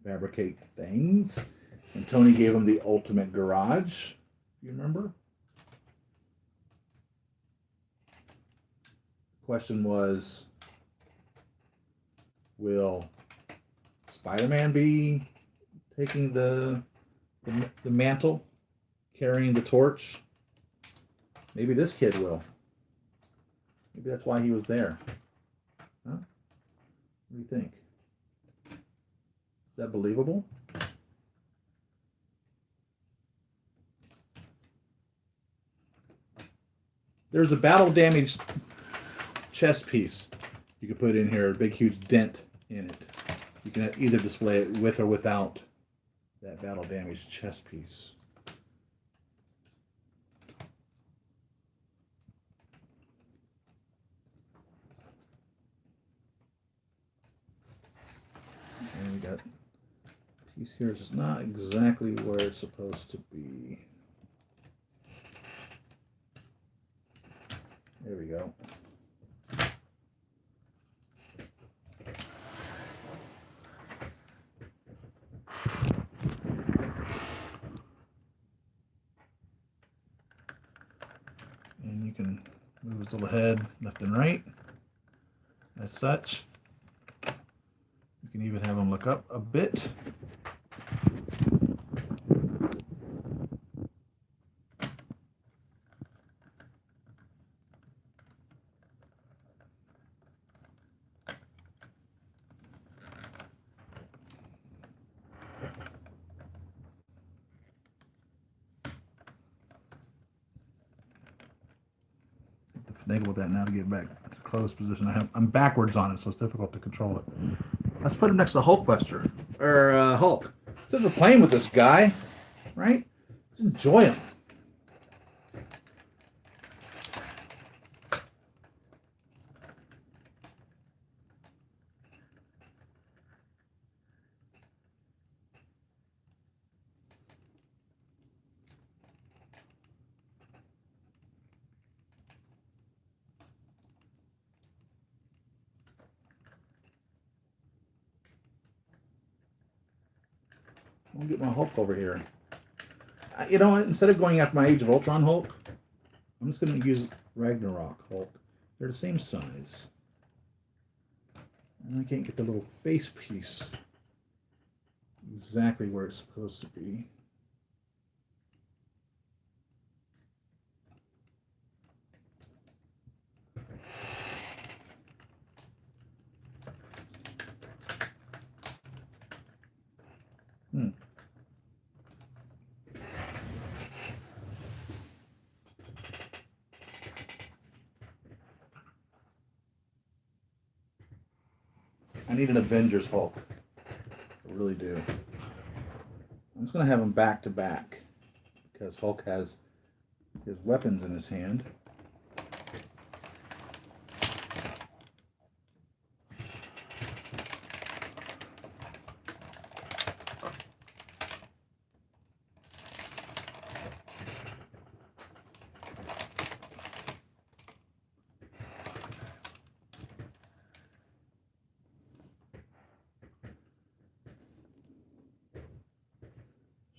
fabricate things. And Tony gave him the ultimate garage. You remember? The question was, will Spider-Man be taking the mantle, carrying the torch? Maybe this kid will. Maybe that's why he was there. Huh? What do you think? Is that believable? There's a battle-damaged chest piece you can put in here, a big, huge dent in it. You can either display it with or without that battle-damaged chest piece. And we got a piece here. It's not exactly where it's supposed to be. There we go. his little head left and right, as such. You can even have him look up a bit. Finagle with that now to get back to closed position. I'm backwards on it, so it's difficult to control it. Let's put him next to Hulkbuster or Hulk. Since we're playing with this guy, right? Let's enjoy him. I'll get my Hulk over here. You know what? Instead of going after my Age of Ultron Hulk, I'm just going to use Ragnarok Hulk. They're the same size. And I can't get the little face piece exactly where it's supposed to be. I need an Avengers Hulk. I really do. I'm just going to have them back to back because Hulk has his weapons in his hand.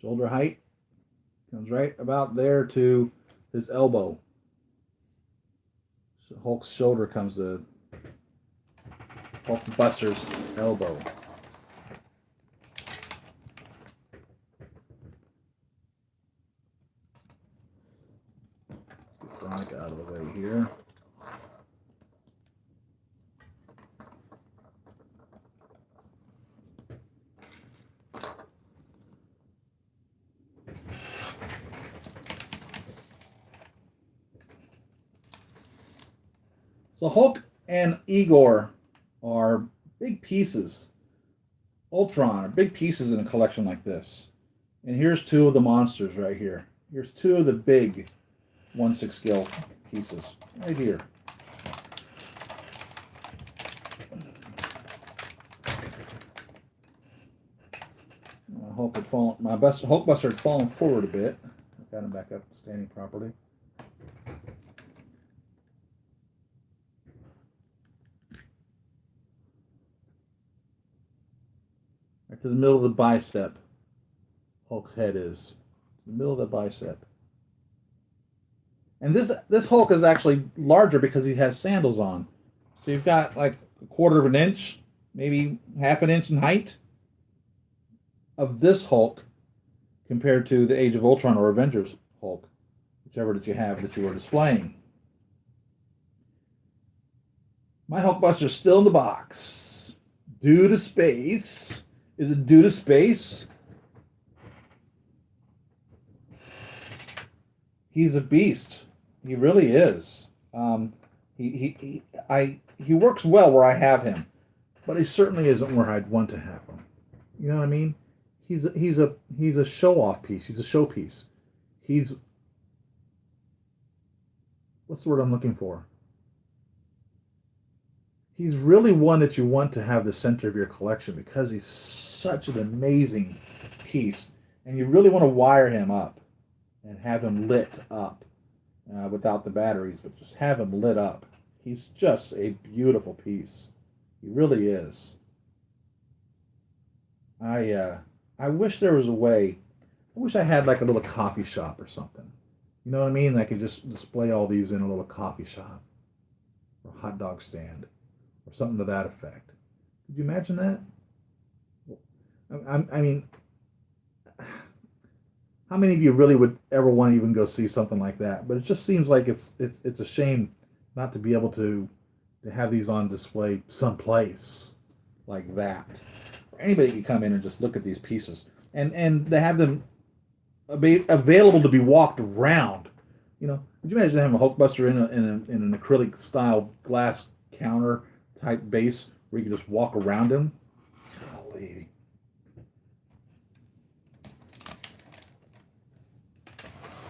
Shoulder height comes right about there to his elbow. So Hulk's shoulder comes to Hulkbuster's elbow. Get Veronica out of the way here. So Hulk and Igor are big pieces. Ultron are big pieces in a collection like this. And here's two of the monsters right here. Here's two of the big 1/6 scale pieces right here. My Hulkbuster had fallen forward a bit. I got him back up, standing properly. Right to the middle of the bicep. Hulk's head is the middle of the bicep. And this Hulk is actually larger because he has sandals on. So you've got like 1/4 of an inch, maybe 1/2 an inch in height of this Hulk compared to the Age of Ultron or Avengers Hulk, whichever that you have that you are displaying. My Hulkbuster's still in the box. Due to space. Is it due to space? He's a beast. He really is. He works well where I have him, but he certainly isn't where I'd want to have him. You know what I mean? He's a show off piece. He's a showpiece. What's the word I'm looking for? He's really one that you want to have the center of your collection because he's such an amazing piece, and you really want to wire him up and have him lit up without the batteries, but just have him lit up. He's just a beautiful piece. He really is. I wish there was a way. I wish I had like a little coffee shop or something. You know what I mean? I could just display all these in a little coffee shop. or a hot dog stand or something to that effect. Could you imagine that? I mean, how many of you really would ever want to even go see something like that? But it just seems like it's a shame not to be able to have these on display someplace like that. Anybody can come in and just look at these pieces, and to have them available to be walked around. Could you imagine having a Hulkbuster in an acrylic style glass counter type base where you can just walk around him? Golly.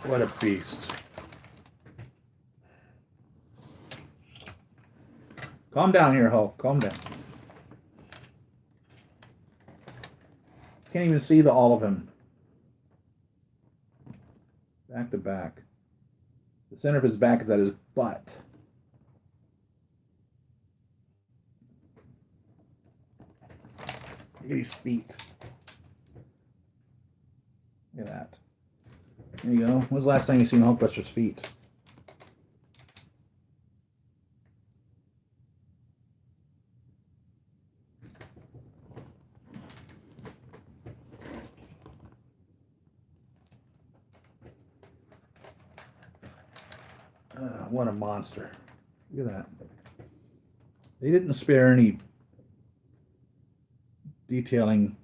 What a beast. Calm down here, Hulk. Calm down. Can't even see all of him. Back to back. The center of his back is at his butt. Look at his feet. Look at that. There you go. When's the last time you seen Hulkbuster's feet? What a monster. Look at that. They didn't spare any detailing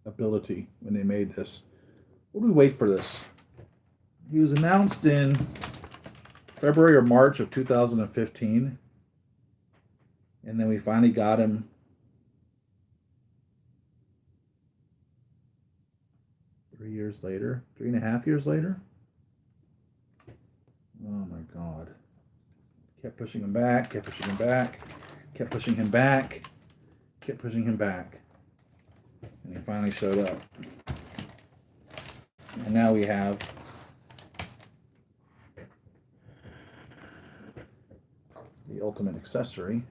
ability when they made this. What do we wait for this? He was announced in February or March of 2015. And then we finally got him 3 years later, 3.5 years later. Oh my God. Kept pushing him back, kept pushing him back, kept pushing him back, kept pushing him back. And he finally showed up. And now we have the ultimate accessory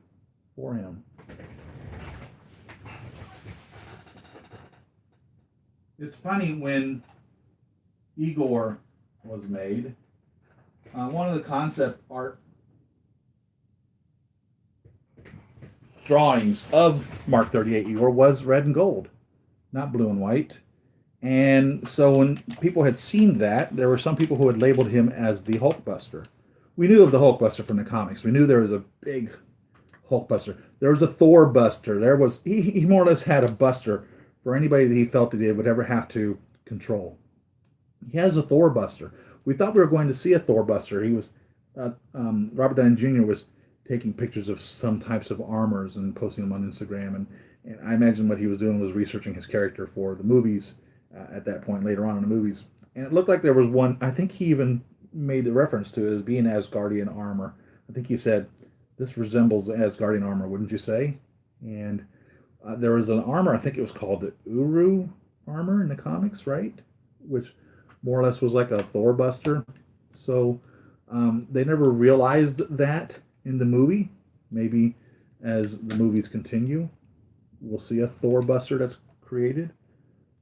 for him. It's funny, when Igor was made, one of the concept art drawings of Mark 38 Igor was red and gold, not blue and white. And so when people had seen that, there were some people who had labeled him as the Hulkbuster. We knew of the Hulkbuster from the comics. We knew there was a big Hulkbuster. There was a Thor Buster. There was he more or less had a Buster for anybody that he felt that he would ever have to control. He has a Thor Buster. We thought we were going to see a Thor Buster. He was Robert Downey Jr. was taking pictures of some types of armors and posting them on Instagram, and I imagine what he was doing was researching his character for the movies at that point later on in the movies. And it looked like there was one. I think he even made a reference to it as being Asgardian armor. I think he said, "This resembles Asgardian armor, wouldn't you say?" And there was an armor, I think it was called the Uru armor in the comics, right? Which more or less was like a Thor Buster. So they never realized that in the movie. Maybe as the movies continue, we'll see a Thor Buster that's created,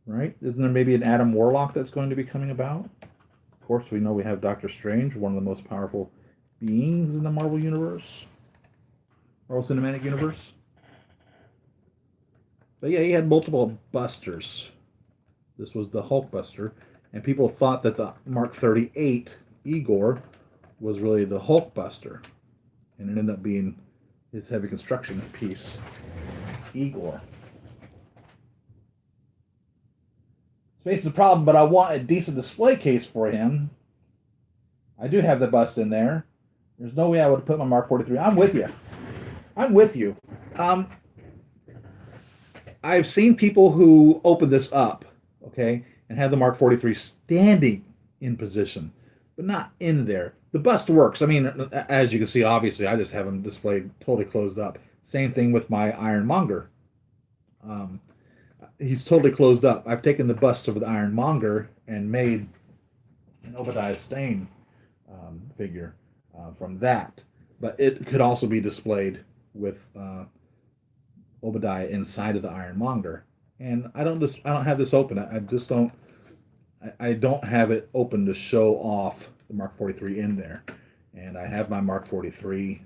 right? Isn't there maybe an Adam Warlock that's going to be coming about? Of course, we know we have Doctor Strange, one of the most powerful beings in the Marvel Universe, Marvel Cinematic Universe. But yeah, he had multiple busters. This was the Hulkbuster, and people thought that the Mark 38 Igor was really the Hulkbuster, and it ended up being his heavy construction piece, Igor. Space is a problem, but I want a decent display case for him. I do have the bust in there. There's no way I would put my Mark 43. I'm with you. I'm with you. I've seen people who open this up, okay, and have the Mark 43 standing in position, but not in there. The bust works. I mean, as you can see, obviously, I just have him displayed totally closed up. Same thing with my Ironmonger. He's totally closed up. I've taken the bust of the Ironmonger and made an Obadiah Stane figure from that. But it could also be displayed with Obadiah inside of the Ironmonger. And I don't have this open. I don't have it open to show off the Mark 43 in there. And I have my Mark 43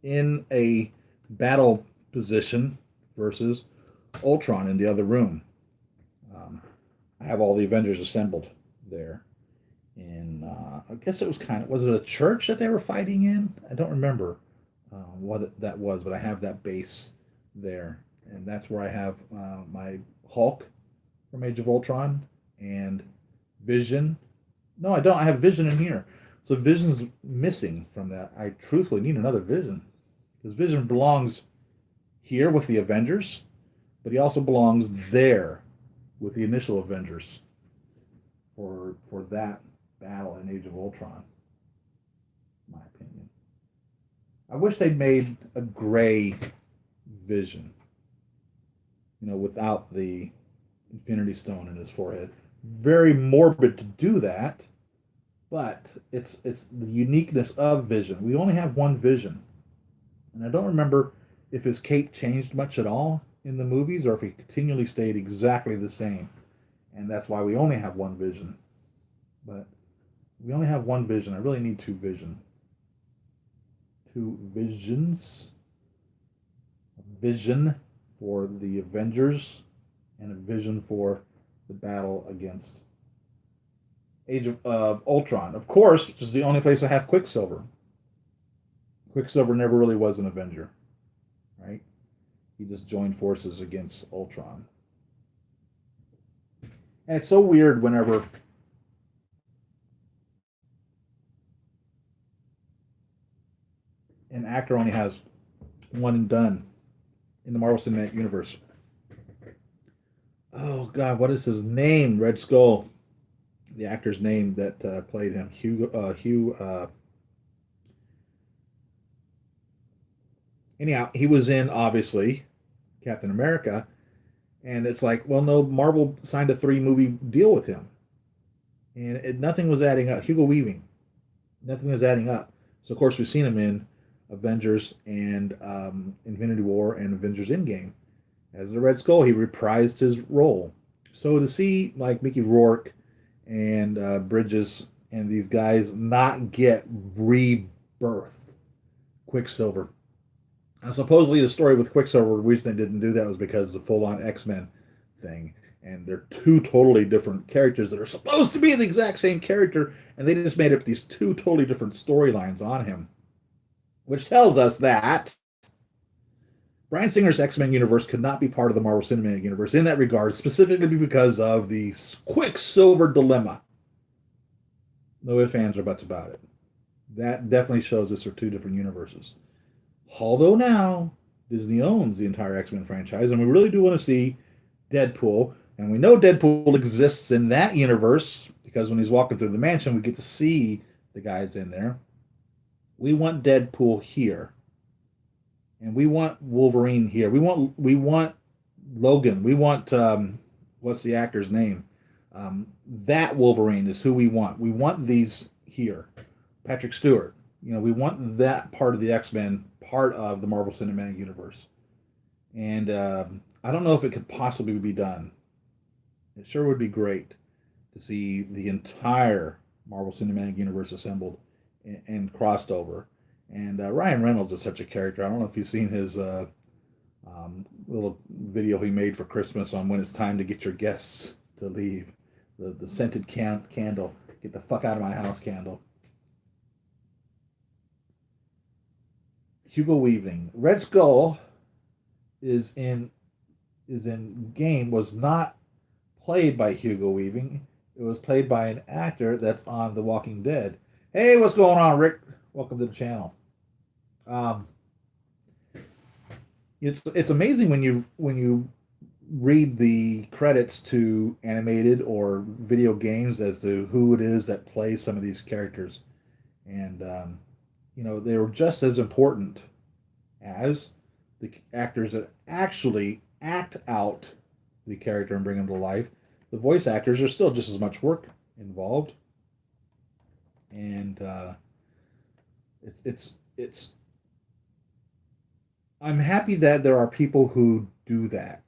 in a battle position versus Ultron in the other room. Um, I have all the Avengers assembled there. In I guess it was was it a church that they were fighting in? I don't remember what that was, but I have that base there, and that's where I have my Hulk from Age of Ultron and Vision. No, I don't. I have Vision in here. So Vision's missing from that. I truthfully need another Vision because Vision belongs here with the Avengers, but he also belongs there with the initial Avengers for that battle in Age of Ultron. In my opinion, I wish they'd made a gray Vision, without the Infinity Stone in his forehead. Very morbid to do that, but it's the uniqueness of Vision. We only have one Vision, and I don't remember if his cape changed much at all in the movies or if he continually stayed exactly the same. And that's why we only have one Vision. But we only have one Vision. I really need two Vision. Two Visions. A Vision for the Avengers and a Vision for the battle against Age of Ultron. Of course, which is the only place I have Quicksilver. Quicksilver never really was an Avenger, right? He just joined forces against Ultron. And it's so weird whenever an actor only has one and done in the Marvel Cinematic Universe. Oh God, what is his name? Red Skull, the actor's name that played him, Hugh. Anyhow, he was in obviously Captain America, and it's like, well, no, Marvel signed a three-movie deal with him, and nothing was adding up. Hugo Weaving, nothing was adding up. So of course we've seen him in Avengers and Infinity War and Avengers Endgame as the Red Skull. He reprised his role. So to see like Mickey Rourke and Bridges and these guys not get rebirth, Quicksilver. And supposedly the story with Quicksilver, the reason they didn't do that was because of the full-on X-Men thing. And they're two totally different characters that are supposed to be the exact same character, and they just made up these two totally different storylines on him. Which tells us that Bryan Singer's X-Men universe could not be part of the Marvel Cinematic Universe in that regard, specifically because of the Quicksilver dilemma. No ifs, ands, or buts about it. That definitely shows us are two different universes. Although now Disney owns the entire X-Men franchise, and we really do want to see Deadpool, and we know Deadpool exists in that universe because when he's walking through the mansion, we get to see the guys in there. We want Deadpool here, and we want Wolverine here. We want Logan. We want what's the actor's name? That Wolverine is who we want. We want these here. Patrick Stewart. We want that part of the X-Men, part of the Marvel Cinematic Universe. And I don't know if it could possibly be done. It sure would be great to see the entire Marvel Cinematic Universe assembled and crossed over. And Ryan Reynolds is such a character. I don't know if you've seen his little video he made for Christmas on when it's time to get your guests to leave. The scented candle. Get the fuck out of my house candle. Hugo Weaving. Red Skull is in game was not played by Hugo Weaving. It was played by an actor that's on The Walking Dead. Hey, what's going on, Rick? Welcome to the channel. It's amazing when you read the credits to animated or video games as to who it is that plays some of these characters, and they were just as important as the actors that actually act out the character and bring them to life. The voice actors are still just as much work involved, and it's I'm happy that there are people who do that.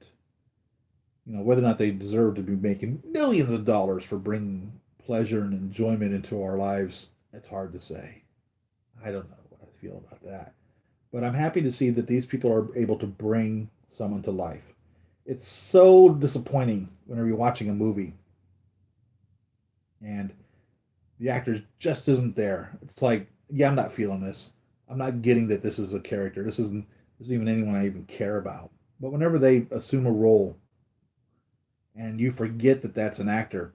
Whether or not they deserve to be making millions of dollars for bringing pleasure and enjoyment into our lives, it's hard to say. I don't know what I feel about that. But I'm happy to see that these people are able to bring someone to life. It's so disappointing whenever you're watching a movie and the actor just isn't there. It's like, yeah, I'm not feeling this. I'm not getting that this is a character. This isn't even anyone I even care about. But whenever they assume a role and you forget that that's an actor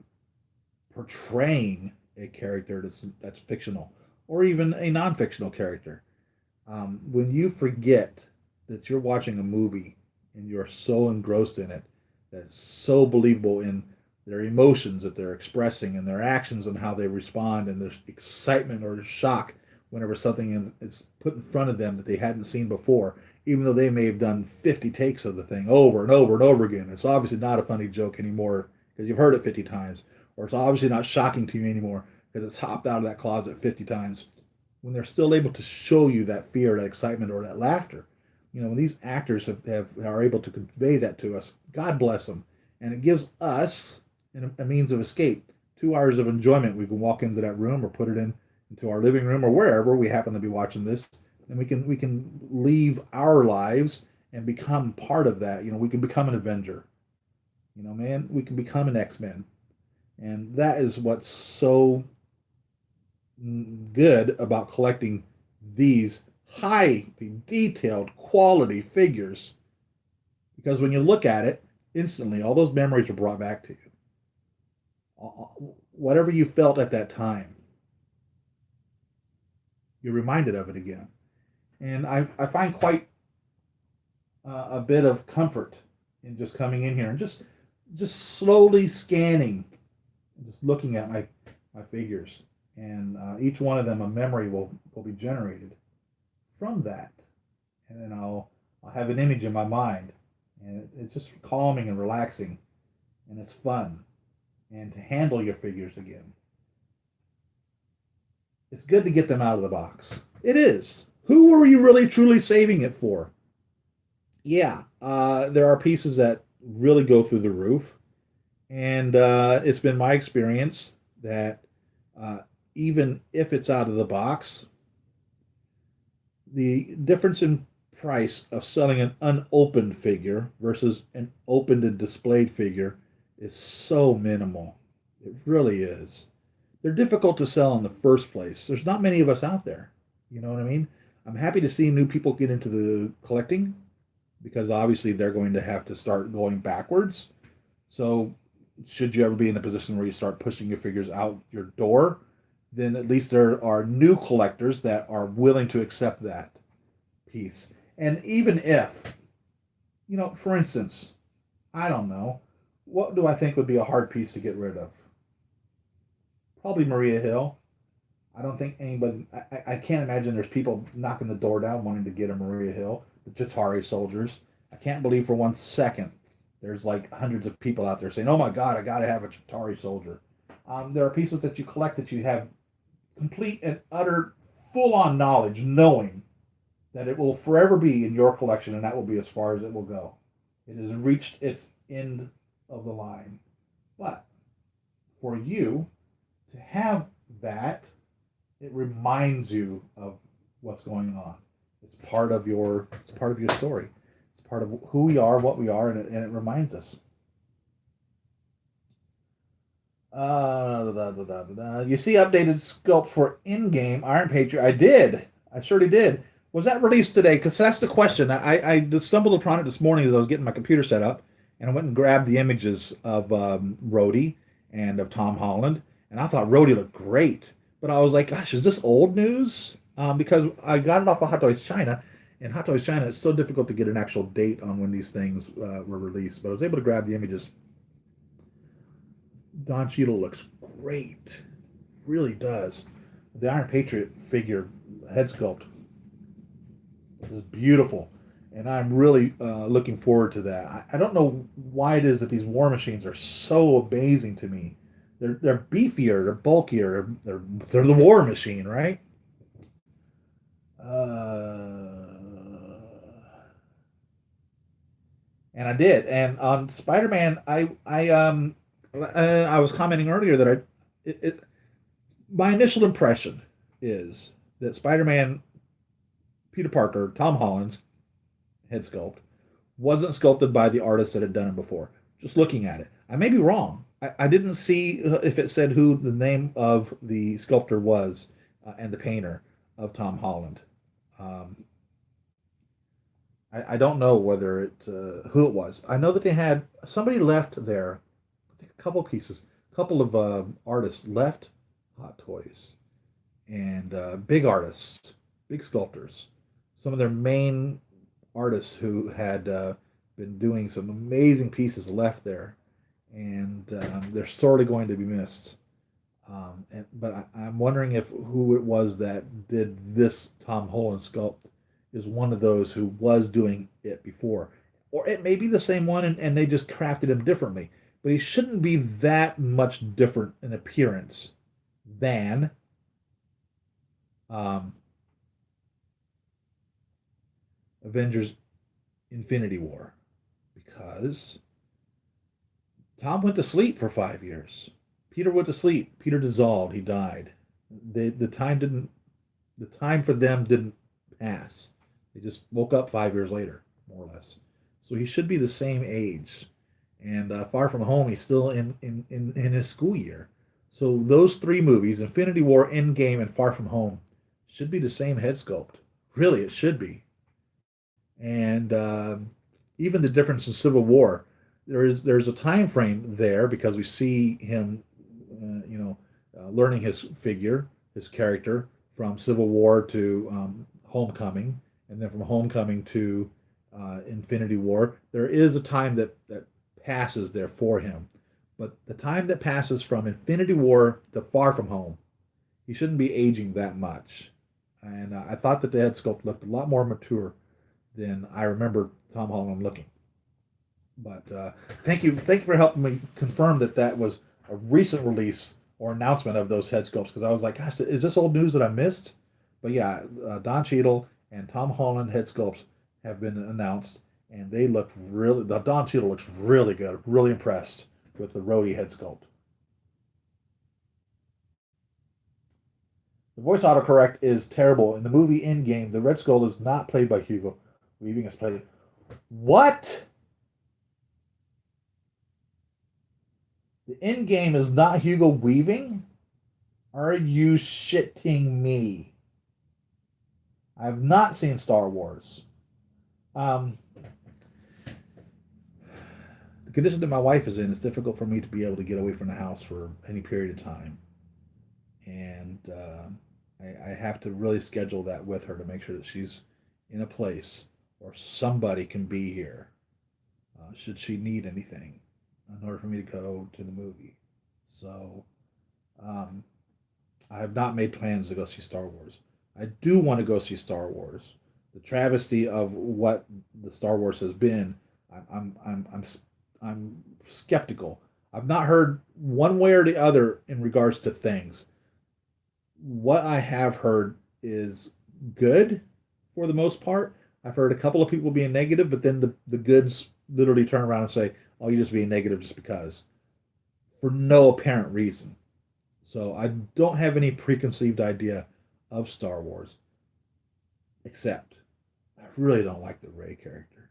portraying a character that's fictional or even a non-fictional character, when you forget that you're watching a movie and you're so engrossed in it, that it's so believable in their emotions that they're expressing and their actions and how they respond and the excitement or the shock whenever something is put in front of them that they hadn't seen before, even though they may have done 50 takes of the thing over and over and over again. It's obviously not a funny joke anymore because you've heard it 50 times, or it's obviously not shocking to you anymore because it's hopped out of that closet 50 times. When they're still able to show you that fear, that excitement, or that laughter, when these actors are able to convey that to us, God bless them. And it gives us a means of escape. 2 hours of enjoyment. We can walk into that room or put it into our living room or wherever we happen to be watching this, and we can leave our lives and become part of that. We can become an Avenger. Man, we can become an X-Men, and that is what's so good about collecting these highly detailed quality figures, because when you look at it, instantly all those memories are brought back to you. Whatever you felt at that time, you're reminded of it again. And I find quite a bit of comfort in just coming in here and just slowly scanning, and just looking at my figures. And each one of them, a memory will be generated from that. And then I'll have an image in my mind. And it's just calming and relaxing. And it's fun. And to handle your figures again. It's good to get them out of the box. It is. Who are you really truly saving it for? Yeah, there are pieces that really go through the roof. And it's been my experience that uh, even if it's out of the box, the difference in price of selling an unopened figure versus an opened and displayed figure is so minimal. It really is. They're difficult to sell in the first place. There's not many of us out there. You know what I mean? I'm happy to see new people get into the collecting because obviously they're going to have to start going backwards. So, should you ever be in a position where you start pushing your figures out your door, then at least there are new collectors that are willing to accept that piece. And even if, for instance, I don't know, what do I think would be a hard piece to get rid of? Probably Maria Hill. I don't think anybody, I can't imagine there's people knocking the door down wanting to get a Maria Hill, the Chitauri soldiers. I can't believe for 1 second there's like hundreds of people out there saying, oh my God, I got to have a Chitauri soldier. There are pieces that you collect that you have complete and utter full on knowledge, knowing that it will forever be in your collection and that will be as far as it will go. It has reached its end of the line. But for you to have that, it reminds you of what's going on. It's part of your story. It's part of who we are, what we are, and it reminds us. You see updated sculpt for in-game Iron Patriot. I did. I surely did. Was that released today? Because that's the question. I just stumbled upon it this morning as I was getting my computer set up, and I went and grabbed the images of Rhodey and of Tom Holland, and I thought Rhodey looked great. But I was like, gosh, is this old news? Because I got it off of Hot Toys China, and Hot Toys China, it's so difficult to get an actual date on when these things were released. But I was able to grab the images. Don Cheadle looks great. Really does. The Iron Patriot figure head sculpt is beautiful. And I'm really looking forward to that. I don't know why it is that these war machines are so amazing to me. They're beefier, they're bulkier, they're the war machine, right? And I did. And on Spider-Man, I was commenting earlier that my initial impression is that Spider-Man Peter Parker, Tom Holland's head sculpt, wasn't sculpted by the artist that had done it before. Just looking at it, I may be wrong. I didn't see if it said who the name of the sculptor was and the painter of Tom Holland. Um, I don't know whether it who it was. I know that they had somebody left there. I think a couple pieces, a couple of artists left Hot Toys and big artists, big sculptors. Some of their main artists who had been doing some amazing pieces left there, and they're sorely going to be missed. But I'm wondering if who it was that did this Tom Holland sculpt is one of those who was doing it before. Or it may be the same one and they just crafted him differently. But he shouldn't be that much different in appearance than um, Avengers Infinity War. Because Tom went to sleep for 5 years. Peter went to sleep. Peter dissolved. He died. The time for them didn't pass. They just woke up 5 years later, more or less. So he should be the same age. And Far From Home, he's still in his school year. So those three movies, Infinity War, Endgame, and Far From Home, should be the same head sculpt. Really, it should be. And even the difference in Civil War, there's a time frame there because we see him, learning his figure, his character from Civil War to Homecoming, and then from Homecoming to Infinity War. There is a time that passes there for him, but the time that passes from Infinity War to Far From Home, he shouldn't be aging that much. And I thought that the head sculpt looked a lot more mature than I remember Tom Holland looking. But thank you for helping me confirm that that was a recent release or announcement of those head sculpts because I was like, gosh, is this old news that I missed? But yeah, Don Cheadle and Tom Holland head sculpts have been announced, and they look really. Don Cheadle looks really good. Really impressed with the Rhodey head sculpt. The voice autocorrect is terrible. In the movie Endgame, the Red Skull is not played by Hugo Weaving. It's played. What? The Endgame is not Hugo Weaving? Are you shitting me? I have not seen Star Wars. Um, the condition that my wife is in, it's difficult for me to be able to get away from the house for any period of time. And I have to really schedule that with her to make sure that she's in a place or somebody can be here should she need anything in order for me to go to the movie. So um, I have not made plans to go see Star Wars. I do want to go see Star Wars. The travesty of what the Star Wars has been, I'm skeptical. I've not heard one way or the other in regards to things. What I have heard is good for the most part. I've heard a couple of people being negative, but then the goods literally turn around and say, "Oh, you're just being negative just because," for no apparent reason. So I don't have any preconceived idea of Star Wars, except I really don't like the Rey character.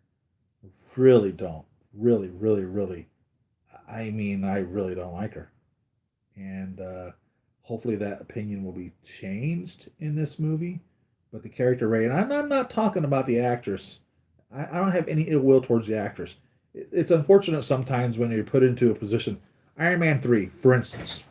Really don't. Really, really, really. I mean, I really don't like her. And hopefully that opinion will be changed in this movie. But the character Rey, and I'm not talking about the actress. I don't have any ill will towards the actress. It's unfortunate sometimes when you're put into a position. Iron Man 3, for instance.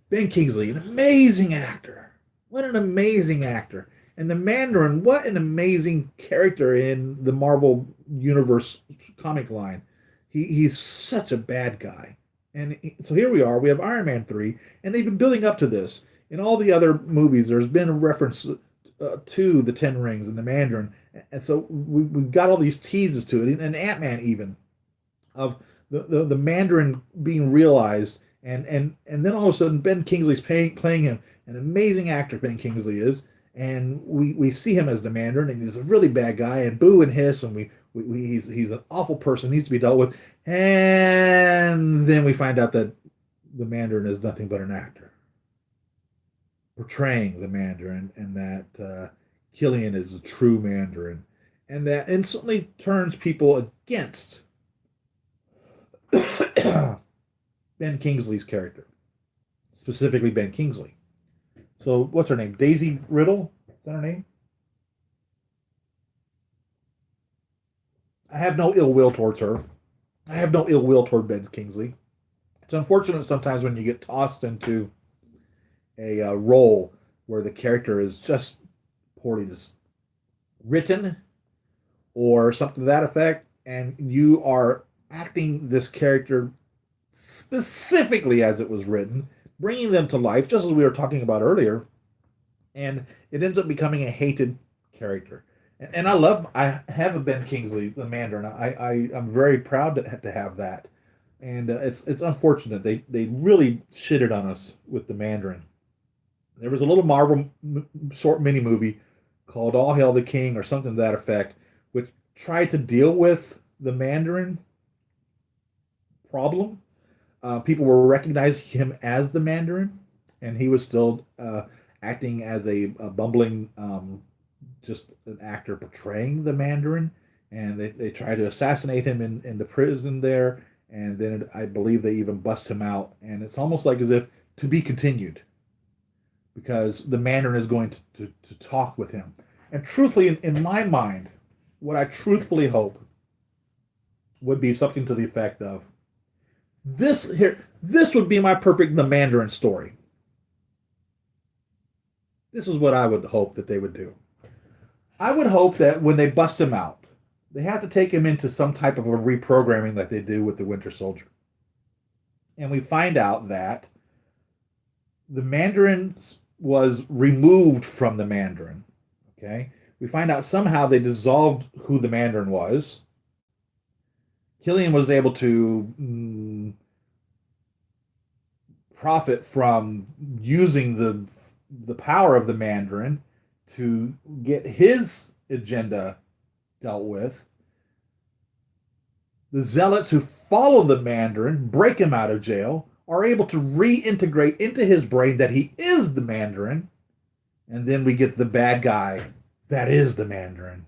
Ben Kingsley, an amazing actor. What an amazing actor. And the Mandarin, what an amazing character in the Marvel Universe comic line. He's such a bad guy. And so here we are. We have Iron Man 3, and they've been building up to this. In all the other movies, there's been a reference to the Ten Rings and the Mandarin. And so we've got all these teases to it, and Ant-Man even, of the Mandarin being realized. And then all of a sudden, Ben Kingsley's playing him. An amazing actor Ben Kingsley is. And we see him as the Mandarin, and he's a really bad guy, and boo and hiss, and he's an awful person, needs to be dealt with. And then we find out that the Mandarin is nothing but an actor portraying the Mandarin, and that Killian is a true Mandarin. And that instantly turns people against Ben Kingsley's character, specifically Ben Kingsley. So, what's her name? Daisy Riddle? Is that her name? I have no ill will towards her. I have no ill will toward Ben Kingsley. It's unfortunate sometimes when you get tossed into a role where the character is just poorly written or something to that effect, and you are acting this character specifically as it was written, bringing them to life, just as we were talking about earlier, and it ends up becoming a hated character. And I have a Ben Kingsley, the Mandarin. I'm very proud to have that. And it's unfortunate. They really shitted on us with the Mandarin. There was a little Marvel short mini movie called All Hail the King or something to that effect, which tried to deal with the Mandarin problem. People were recognizing him as the Mandarin, and he was still acting as a bumbling, just an actor portraying the Mandarin. And they tried to assassinate him in the prison there, and then I believe they even bust him out. And it's almost like as if to be continued, because the Mandarin is going to talk with him. And truthfully, in my mind, what I truthfully hope would be something to the effect of this would be my perfect the Mandarin story. This is what I would hope that they would do. I would hope that when they bust him out, they have to take him into some type of a reprogramming like they do with the Winter Soldier. And we find out that the Mandarin was removed from the Mandarin. Okay? We find out somehow they dissolved who the Mandarin was. Killian was able to profit from using the power of the Mandarin to get his agenda dealt with. The zealots who follow the Mandarin, break him out of jail, are able to reintegrate into his brain that he is the Mandarin. And then we get the bad guy that is the Mandarin.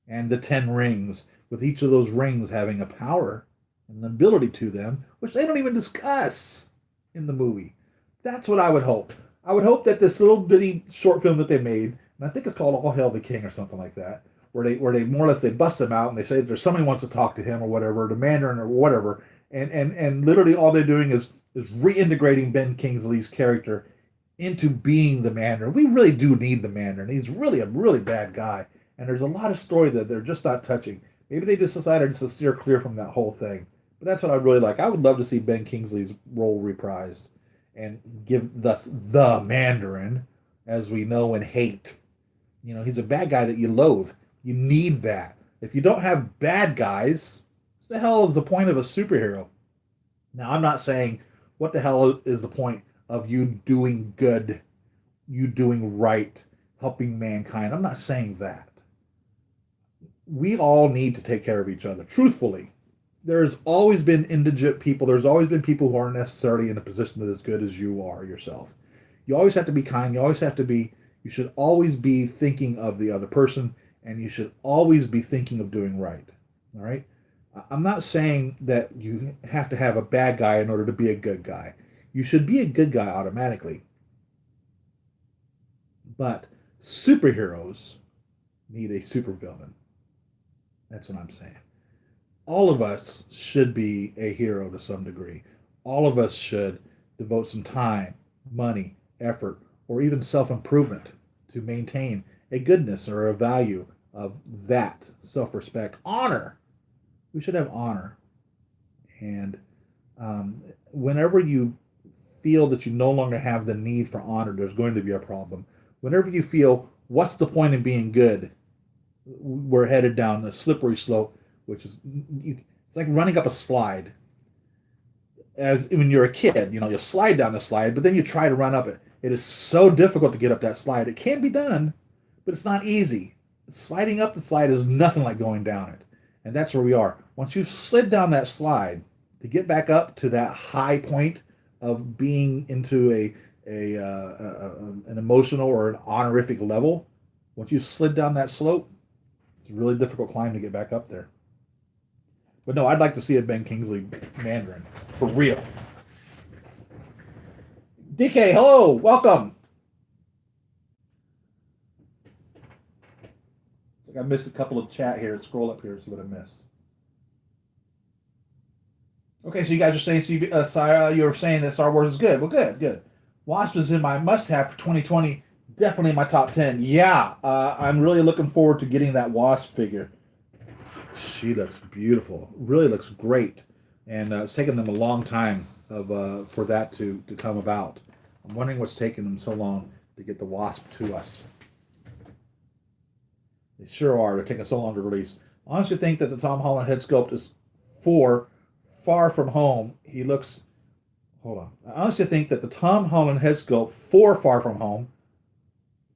And the 10 rings, with each of those rings having a power and an ability to them, which they don't even discuss in the movie. That's what I would hope. I would hope that this little bitty short film that they made, and I think it's called All Hail the King or something like that, where they more or less they bust him out and they say there's somebody who wants to talk to him or whatever, the Mandarin or whatever, and literally all they're doing is reintegrating Ben Kingsley's character into being the Mandarin. We really do need the Mandarin. He's really a really bad guy, and there's a lot of story that they're just not touching. Maybe they just decided to steer clear from that whole thing. But that's what I really like. I would love to see Ben Kingsley's role reprised and give thus the Mandarin, as we know and hate. You know, he's a bad guy that you loathe. You need that. If you don't have bad guys, what the hell is the point of a superhero? Now, I'm not saying what the hell is the point of you doing good, you doing right, helping mankind. I'm not saying that. We all need to take care of each other. Truthfully, there's always been indigent people. There's always been people who aren't necessarily in a position that is good as you are yourself. You always have to be kind. You always have to be, you should always be thinking of the other person, and you should always be thinking of doing right. All right? I'm not saying that you have to have a bad guy in order to be a good guy. You should be a good guy automatically. But superheroes need a supervillain. That's what I'm saying. All of us should be a hero to some degree. All of us should devote some time, money, effort, or even self-improvement to maintain a goodness or a value of that self-respect. Honor. We should have honor. And whenever you feel that you no longer have the need for honor, there's going to be a problem. Whenever you feel, what's the point in being good? We're headed down a slippery slope, which is, it's like running up a slide. As when you're a kid, you slide down the slide, but then you try to run up it. It is so difficult to get up that slide. It can be done, but it's not easy. Sliding up the slide is nothing like going down it. And that's where we are. Once you've slid down that slide, to get back up to that high point of being into an emotional or an honorific level, Once you've slid down that slope, it's a really difficult climb to get back up there. But no, I'd like to see a Ben Kingsley Mandarin. For real. DK, hello, welcome. Like I missed a couple of chat here. Scroll up here and see what I missed. Okay, so you guys are saying, you were saying that Star Wars is good. Well, good. Wasp is in my must-have for 2020. Definitely in my top 10. Yeah, I'm really looking forward to getting that Wasp figure. She looks beautiful. Really looks great. And it's taken them a long time for that to come about. I'm wondering what's taking them so long to get the Wasp to us. They sure are. They're taking so long to release. I honestly think that the Tom Holland head sculpt is Far From Home. He looks... Hold on. I honestly think that the Tom Holland head sculpt for Far From Home,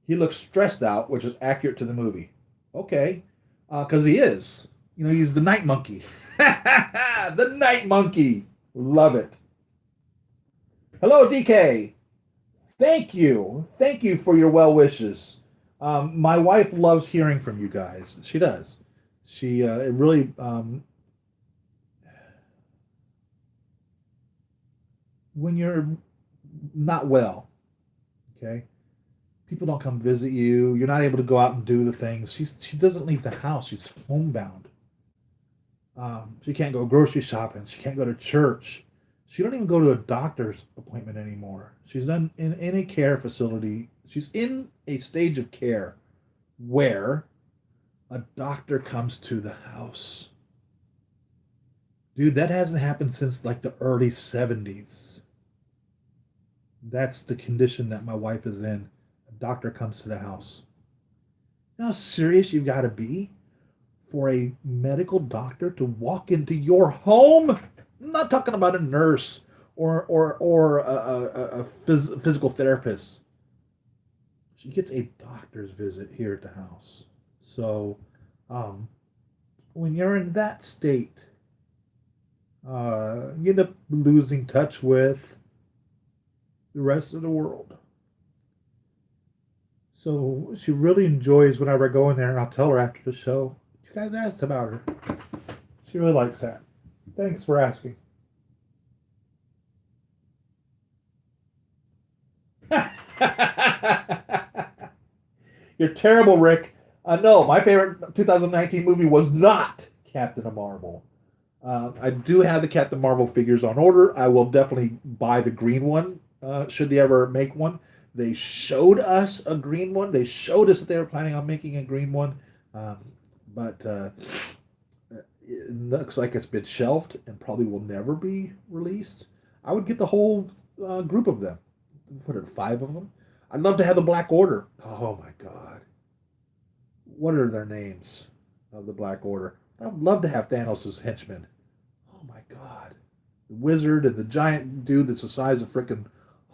he looks stressed out, which is accurate to the movie. Okay. Because he is. You know, he's the night monkey. The night monkey. Love it. Hello, DK. Thank you. Thank you for your well wishes. My wife loves hearing from you guys. She does. It really... when you're not well, okay? People don't come visit you. You're not able to go out and do the things. She doesn't leave the house. She's homebound. She can't go grocery shopping. She can't go to church. She don't even go to a doctor's appointment anymore. She's in a care facility. She's in a stage of care where a doctor comes to the house. Dude, that hasn't happened since like the early 70s. That's the condition that my wife is in. A doctor comes to the house. You know how serious you've got to be for a medical doctor to walk into your home? I'm not talking about a nurse or a physical therapist. She gets a doctor's visit here at the house. So, when you're in that state, you end up losing touch with the rest of the world. So she really enjoys whenever I go in there, and I'll tell her after the show, you guys asked about her. She really likes that. Thanks for asking. You're terrible, Rick. No, my favorite 2019 movie was not Captain Marvel. I do have the Captain Marvel figures on order. I will definitely buy the green one. Should they ever make one. They showed us a green one. They showed us that they were planning on making a green one. But it looks like it's been shelved and probably will never be released. I would get the whole group of them. What are 5 of them? I'd love to have the Black Order. Oh my God. What are their names of the Black Order? I'd love to have Thanos' henchmen. Oh my God. The wizard and the giant dude that's the size of frickin'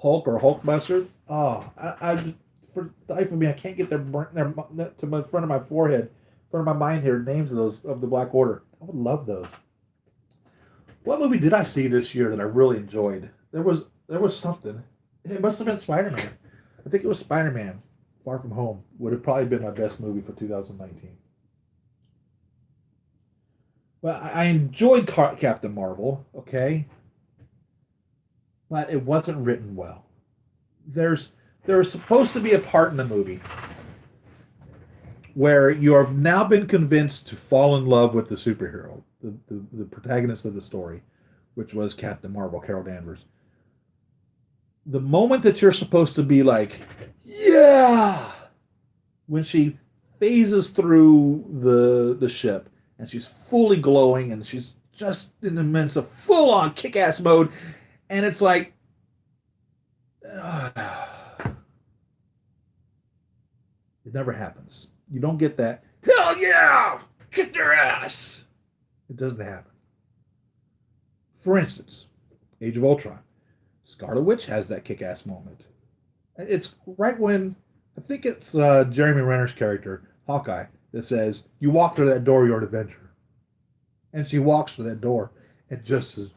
Hulk or Hulkbuster. Oh, I for the life of me, I can't get their to my front of my forehead, front of my mind here, names of the Black Order. I would love those. What movie did I see this year that I really enjoyed? There was something. It must have been Spider-Man. I think it was Spider-Man. Far From Home would have probably been my best movie for 2019. Well, I enjoyed Captain Marvel, okay? But it wasn't written well. There was supposed to be a part in the movie where you have now been convinced to fall in love with the superhero, the protagonist of the story, which was Captain Marvel, Carol Danvers. The moment that you're supposed to be like, yeah, when she phases through the ship and she's fully glowing and she's just in the midst of full-on kick-ass mode, and it's like, it never happens. You don't get that, hell yeah, kick their ass. It doesn't happen. For instance, Age of Ultron. Scarlet Witch has that kick-ass moment. It's right when, I think it's Jeremy Renner's character, Hawkeye, that says, you walk through that door, you're an Avenger. And she walks through that door, and just and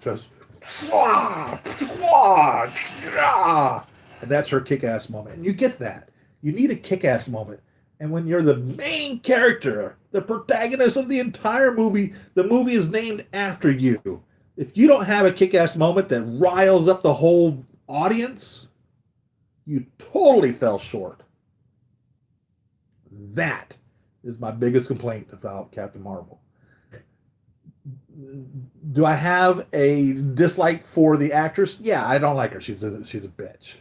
that's her kick-ass moment. And you get that. You need a kick-ass moment. And when you're the main character, the protagonist of the entire movie, the movie is named after you. If you don't have a kick-ass moment that riles up the whole audience, you totally fell short. That is my biggest complaint about Captain Marvel. Do I have a dislike for the actress? Yeah, I don't like her. She's a bitch.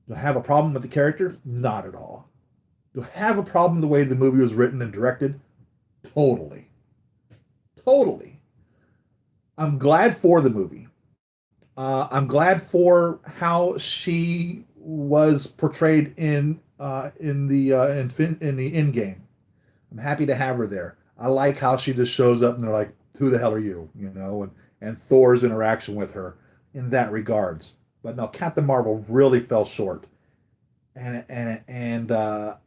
Do I have a problem with the character? Not at all. Do I have a problem the way the movie was written and directed? Totally. Totally. I'm glad for the movie. I'm glad for how she was portrayed in the end game. I'm happy to have her there. I like how she just shows up and they're like, "Who the hell are you?" You know, and Thor's interaction with her in that regards. But no, Captain Marvel really fell short, and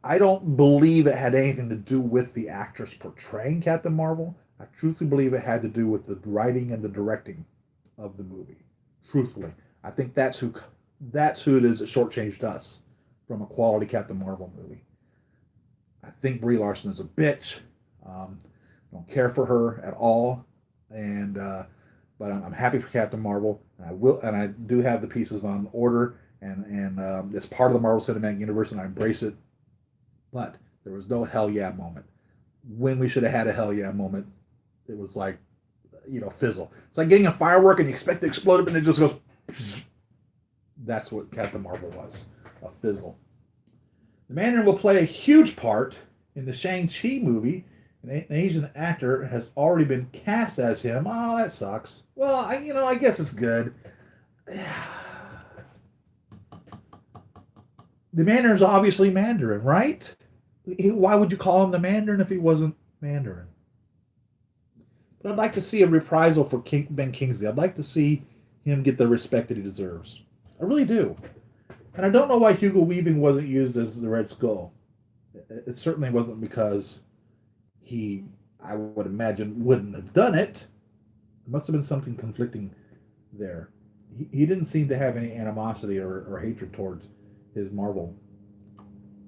I don't believe it had anything to do with the actress portraying Captain Marvel. I truthfully believe it had to do with the writing and the directing of the movie. Truthfully, I think that's who it is that shortchanged us from a quality Captain Marvel movie. I think Brie Larson is a bitch. Um, don't care for her at all, and but I'm happy for Captain Marvel, and I do have the pieces on order, and it's part of the Marvel Cinematic Universe, and I embrace it. But there was no hell yeah moment. When we should have had a hell yeah moment, it was like, fizzle. It's like getting a firework and you expect to explode it, and it just goes. That's what Captain Marvel was, a fizzle. The Mandarin will play a huge part in the Shang-Chi movie. An Asian actor has already been cast as him. Oh, that sucks. Well, I guess it's good. The Mandarin's obviously Mandarin, right? Why would you call him the Mandarin if he wasn't Mandarin? But I'd like to see a reprisal for Ben Kingsley. I'd like to see him get the respect that he deserves. I really do. And I don't know why Hugo Weaving wasn't used as the Red Skull. It certainly wasn't because he, I would imagine, wouldn't have done it. There must have been something conflicting there. He didn't seem to have any animosity or hatred towards his Marvel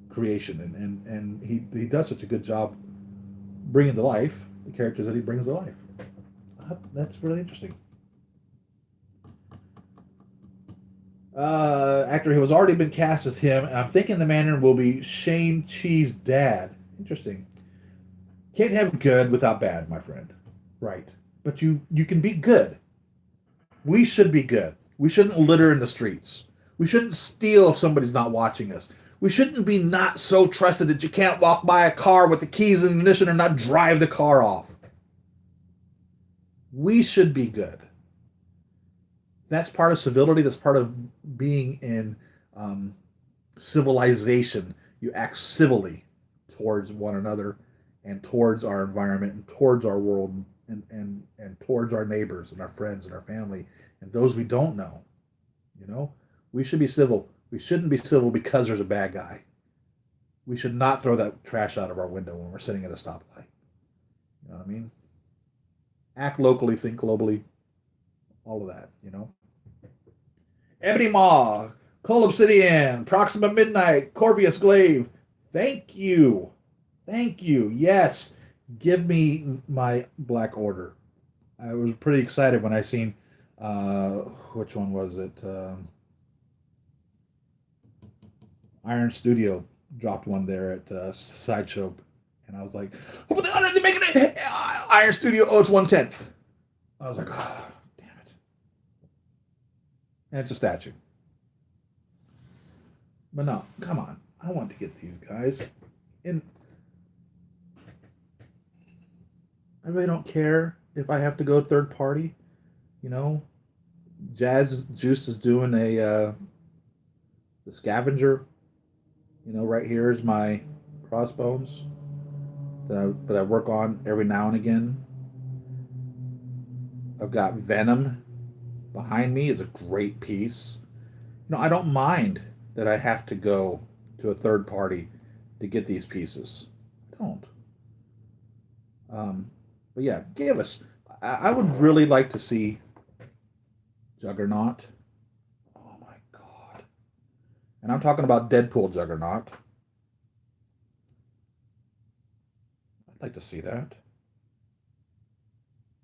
creation. And he does such a good job bringing to life the characters that he brings to life. That's really interesting. Actor who has already been cast as him, and I'm thinking the Mandarin will be Shang-Chi's dad. Interesting. Can't have good without bad, my friend. Right. But you can be good. We should be good. We shouldn't litter in the streets. We shouldn't steal if somebody's not watching us. We shouldn't be not so trusted that you can't walk by a car with the keys and ignition and not drive the car off. We should be good. That's part of civility. That's part of being in civilization. You act civilly towards one another and towards our environment and towards our world and towards our neighbors and our friends and our family and those we don't know. We should be civil. We shouldn't be civil because there's a bad guy. We should not throw that trash out of our window when we're sitting at a stoplight. You know what I mean? Act locally, think globally, all of that. Ebony Maw, Coal Obsidian, Proxima Midnight, Corvius Glaive. Thank you. Thank you. Yes. Give me my Black Order. I was pretty excited when I seen, which one was it? Iron Studio dropped one there at Sideshow. And I was like, oh, what the hell are they making it? Iron Studio, it's 1/10. I was like, oh, damn it. And it's a statue. But no, come on. I want to get these guys. And I really don't care if I have to go third party. Jazz Juice is doing the scavenger. Right here is my crossbones that I work on every now and again. I've got Venom behind me is a great piece. I don't mind that I have to go to a third party to get these pieces. I don't. But yeah, give us. I would really like to see Juggernaut. Oh my God. And I'm talking about Deadpool Juggernaut. like to see that.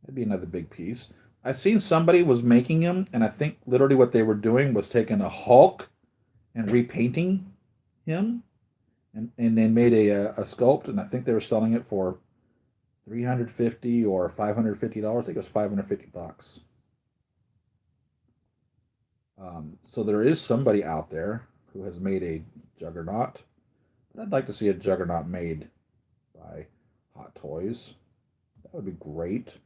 That'd be another big piece. I've seen somebody was making him, and I think literally what they were doing was taking a Hulk and repainting him, and they made a sculpt, and I think they were selling it for 350 or $550. I think it was 550 bucks. So there is somebody out there who has made a Juggernaut, but I'd like to see a Juggernaut made by Hot Toys. That would be great.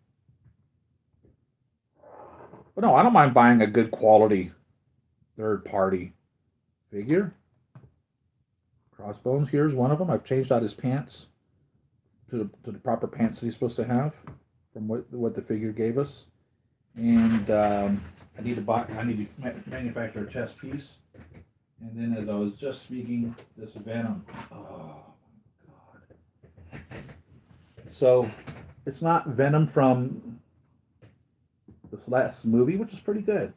But no, I don't mind buying a good quality third party figure. Crossbones, here's one of them. I've changed out his pants to the proper pants that he's supposed to have from what the figure gave us. And I need to manufacture a chest piece. And then, as I was just speaking, this Venom. Oh my god! So it's not Venom from this last movie, which is pretty good.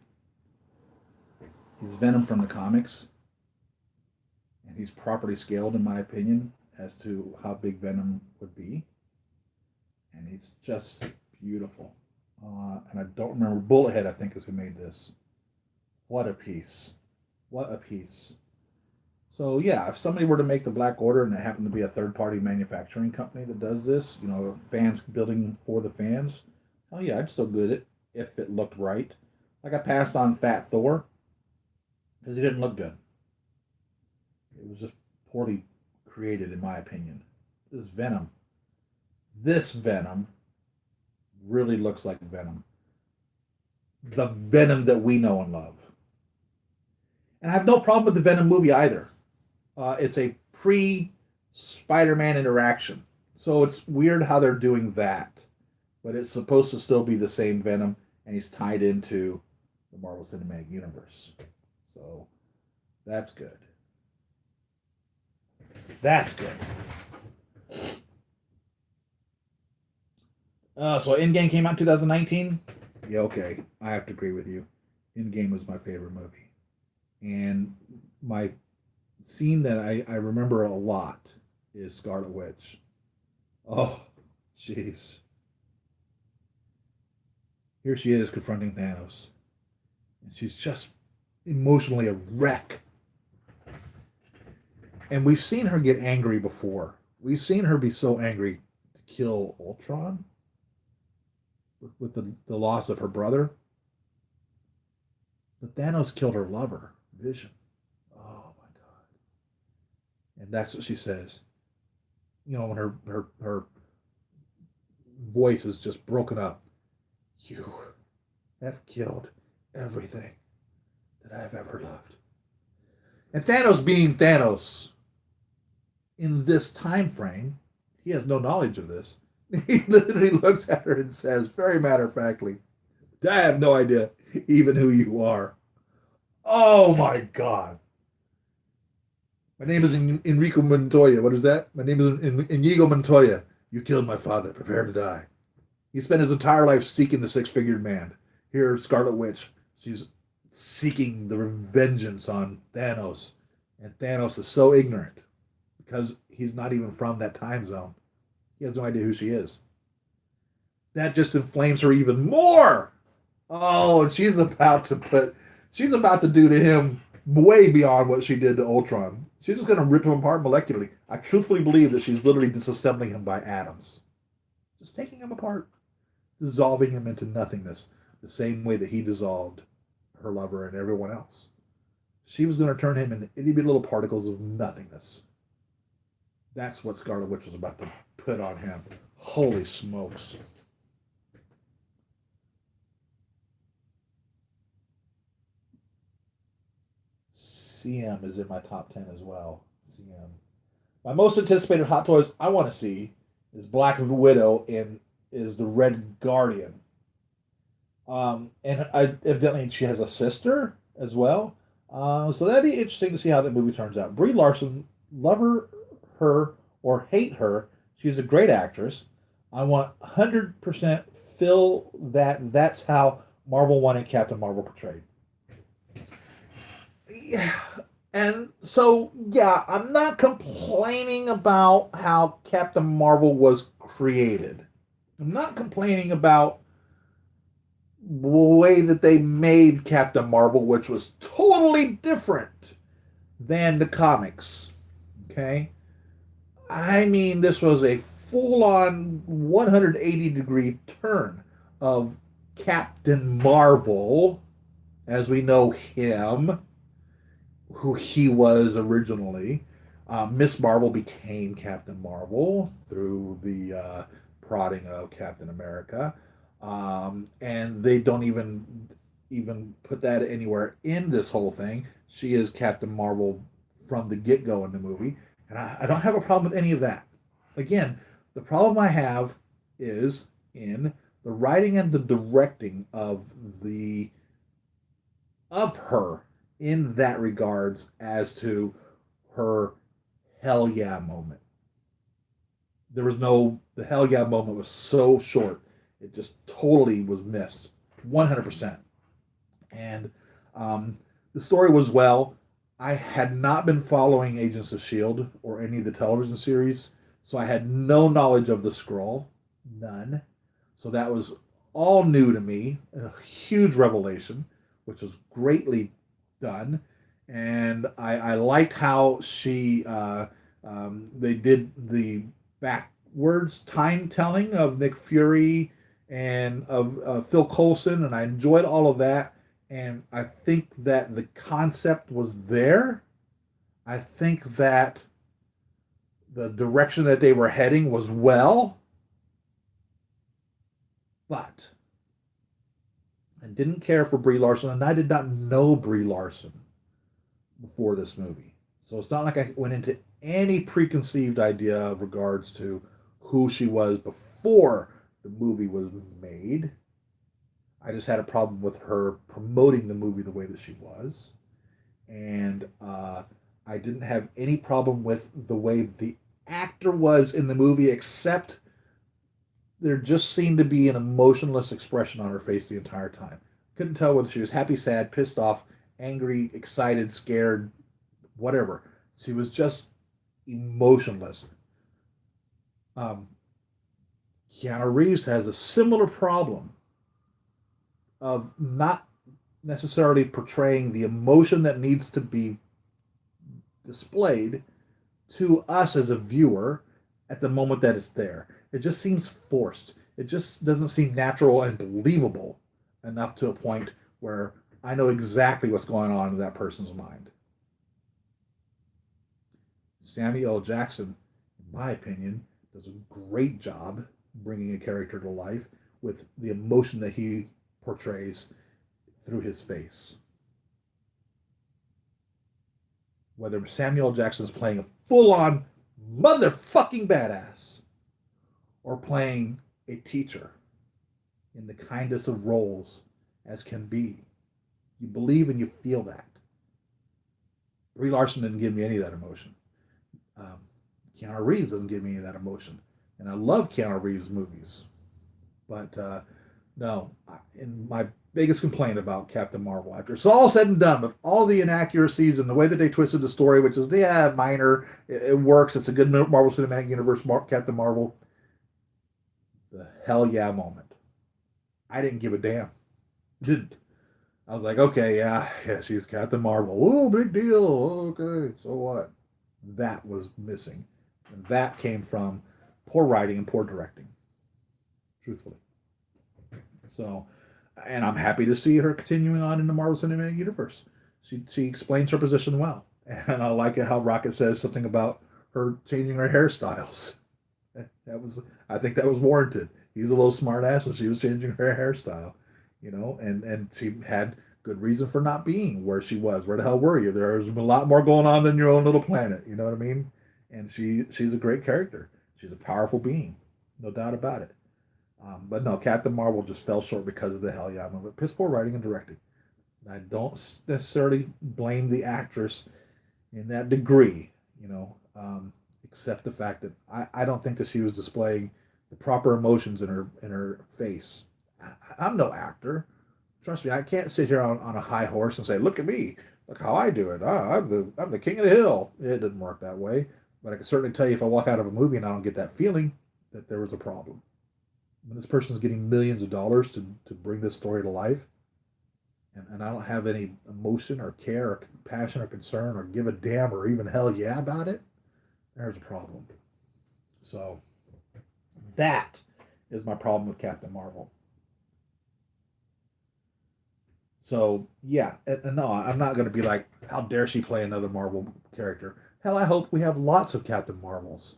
He's Venom from the comics, and he's properly scaled, in my opinion, as to how big Venom would be. And he's just beautiful. And I don't remember, Bullethead, I think, is who made this. What a piece. What a piece. So, yeah, if somebody were to make the Black Order and it happened to be a third-party manufacturing company that does this, you know, fans building for the fans, oh, yeah, I'd still do it if it looked right. Like I passed on Fat Thor because he didn't look good. It was just poorly created, in my opinion. This Venom really looks like Venom. The Venom that we know and love. And I have no problem with the Venom movie either. It's a pre-Spider-Man interaction. So it's weird how they're doing that. But it's supposed to still be the same Venom, and he's tied into the Marvel Cinematic Universe. So that's good. That's good. So Endgame came out in 2019. Yeah, okay. I have to agree with you. Endgame was my favorite movie. And my scene that I remember a lot is Scarlet Witch. Oh, jeez. Here she is confronting Thanos. And she's just emotionally a wreck. And we've seen her get angry before. We've seen her be so angry to kill Ultron with the loss of her brother. But Thanos killed her lover, Vision. Oh my god. And that's what she says. You know, when her voice is just broken up. You have killed everything that I've ever loved. And Thanos being Thanos, in this time frame, he has no knowledge of this. He literally looks at her and says, very matter-of-factly, I have no idea even who you are. Oh my God. My name is Enrico Montoya. What is that? My name is Inigo Montoya. You killed my father. Prepare to die. He spent his entire life seeking the six-figured man. Here, Scarlet Witch, she's seeking the vengeance on Thanos. And Thanos is so ignorant because he's not even from that time zone. He has no idea who she is. That just inflames her even more. Oh, and she's about to do to him way beyond what she did to Ultron. She's just going to rip him apart molecularly. I truthfully believe that she's literally disassembling him by atoms. Just taking him apart. Dissolving him into nothingness. The same way that he dissolved her lover and everyone else. She was going to turn him into itty bitty little particles of nothingness. That's what Scarlet Witch was about to put on him. Holy smokes. CM is in my top 10 as well. CM. My most anticipated Hot Toys I want to see is Black Widow and is the Red Guardian. Evidently she has a sister as well. So that'd be interesting to see how that movie turns out. Brie Larson, love her or hate her, she's a great actress. I want 100% feel that that's how Marvel wanted Captain Marvel portrayed. Yeah, And so, yeah, I'm not complaining about how Captain Marvel was created. I'm not complaining about the way that they made Captain Marvel, which was totally different than the comics. Okay? I mean, this was a full on 180-degree turn of Captain Marvel as we know him, who he was originally. Miss Marvel became Captain Marvel through the prodding of Captain America, and they don't even put that anywhere in this whole thing. She is Captain Marvel from the get go in the movie, and I don't have a problem with any of that. Again, the problem I have is in the writing and the directing of her in that regards as to her hell yeah moment. There was no, the hell yeah moment was so short. It just totally was missed 100%. And the story was well. I had not been following Agents of S.H.I.E.L.D. or any of the television series, so I had no knowledge of the scroll, none. So that was all new to me, a huge revelation, which was greatly done. And I liked how they did the backwards time telling of Nick Fury and of Phil Coulson, and I enjoyed all of that. And I think that the concept was there. I think that the direction that they were heading was well, but I didn't care for Brie Larson, and I did not know Brie Larson before this movie. So it's not like I went into any preconceived idea of regards to who she was before the movie was made. I just had a problem with her promoting the movie the way that she was. And I didn't have any problem with the way the actor was in the movie, except there just seemed to be an emotionless expression on her face the entire time. Couldn't tell whether she was happy, sad, pissed off, angry, excited, scared, whatever. She was just emotionless. Um, Keanu Reeves has a similar problem of not necessarily portraying the emotion that needs to be displayed to us as a viewer at the moment that it's there. It just seems forced. It just doesn't seem natural and believable enough to a point where I know exactly what's going on in that person's mind. Samuel L. Jackson, in my opinion, does a great job bringing a character to life with the emotion that he portrays through his face. Whether Samuel L. Jackson is playing a full-on motherfucking badass or playing a teacher in the kindest of roles as can be, you believe and you feel that. Brie Larson didn't give me any of that emotion. Um, Keanu Reeves doesn't give me any of that emotion, and I love Keanu Reeves movies, but no. In my biggest complaint about Captain Marvel, after it's all said and done, with all the inaccuracies and the way that they twisted the story, which is minor, it works. It's a good Marvel Cinematic Universe Captain Marvel. The hell yeah moment. I didn't give a damn. Didn't. I was like, okay, yeah, she's Captain Marvel. Oh, big deal. Okay, so what? That was missing. And that came from poor writing and poor directing, truthfully. So, and I'm happy to see her continuing on in the Marvel Cinematic Universe. She explains her position well. And I like it how Rocket says something about her changing her hairstyles. That was, I think that was warranted. He's a little smart ass, and she was changing her hairstyle, and she had good reason for not being where she was. Where the hell were you? There's a lot more going on than your own little planet. You know what I mean? And she's a great character. She's a powerful being, no doubt about it. But no, Captain Marvel just fell short because of the hell yeah moment. Piss poor writing and directing. I don't necessarily blame the actress in that degree, except the fact that I don't think that she was displaying the proper emotions in her face. I'm no actor. Trust me, I can't sit here on a high horse and say, look at me. Look how I do it. I'm the king of the hill. It didn't work that way, but I can certainly tell you if I walk out of a movie and I don't get that feeling that there was a problem. When this person's getting millions of dollars to bring this story to life, and I don't have any emotion or care or compassion or concern or give a damn or even hell yeah about it, there's a problem. So that is my problem with Captain Marvel. So yeah, and no, I'm not going to be like, how dare she play another Marvel character? Hell, I hope we have lots of Captain Marvels.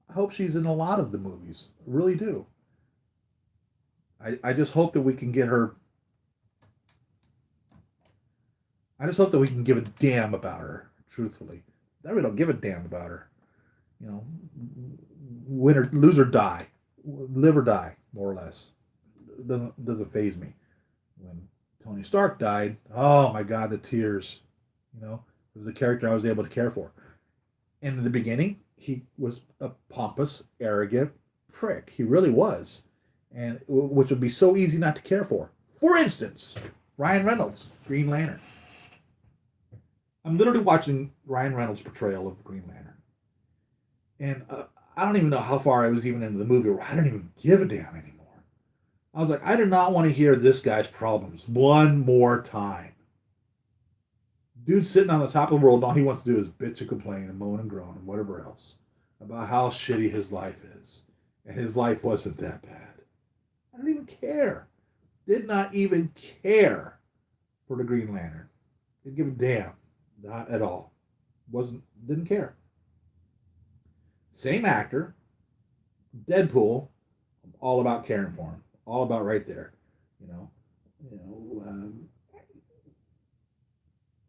I hope she's in a lot of the movies. I really do. I just hope that we can get her. I just hope that we can give a damn about her. Truthfully, I really don't give a damn about her. You know, win or lose or die, live or die, more or less. Doesn't phase me. When Tony Stark died, oh my God, the tears. You know, it was a character I was able to care for. And in the beginning, he was a pompous, arrogant prick. He really was, and which would be so easy not to care for. For instance, Ryan Reynolds, Green Lantern. I'm literally watching Ryan Reynolds' portrayal of the Green Lantern, and I don't even know how far I was even into the movie where I don't even give a damn anymore. I was like, I do not want to hear this guy's problems one more time. Dude's sitting on the top of the world, and all he wants to do is bitch and complain and moan and groan and whatever else about how shitty his life is. And his life wasn't that bad. I don't even care. Did not even care for the Green Lantern. Didn't give a damn. Not at all. Didn't care. Same actor, Deadpool, all about caring for him. All about right there. You know. You know,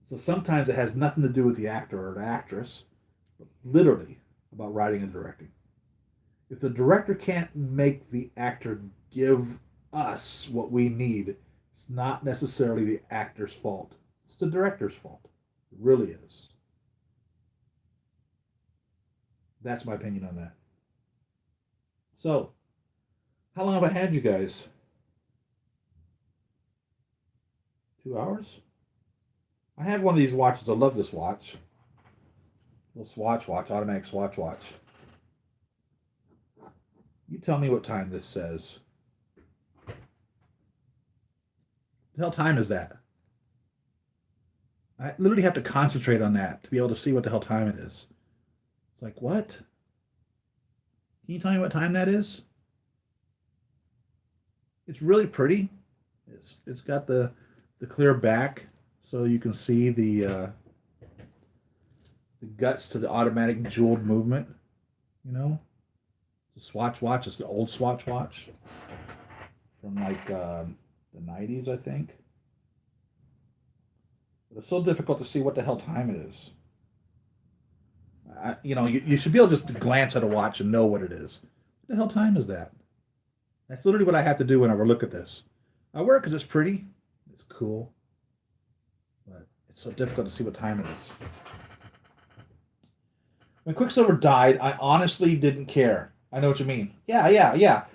so sometimes it has nothing to do with the actor or the actress, but literally about writing and directing. If the director can't make the actor give us what we need, it's not necessarily the actor's fault. It's the director's fault. It really is. That's my opinion on that. So, how long have I had you guys? 2 hours? I have one of these watches. I love this watch. Little Swatch watch, automatic Swatch watch. You tell me what time this says. The hell time is that? I literally have to concentrate on that to be able to see what the hell time it is. It's like, what? Can you tell me what time that is? It's really pretty. It's got the clear back so you can see the guts to the automatic jeweled movement. You know, the Swatch watch. It's the old Swatch watch from like the '90s, I think. But it's so difficult to see what the hell time it is. You should be able just to glance at a watch and know what it is. What the hell time is that? That's literally what I have to do whenever I look at this. I wear it because it's pretty, it's cool, but it's so difficult to see what time it is. When Quicksilver died, I honestly didn't care. I know what you mean. Yeah, yeah, yeah.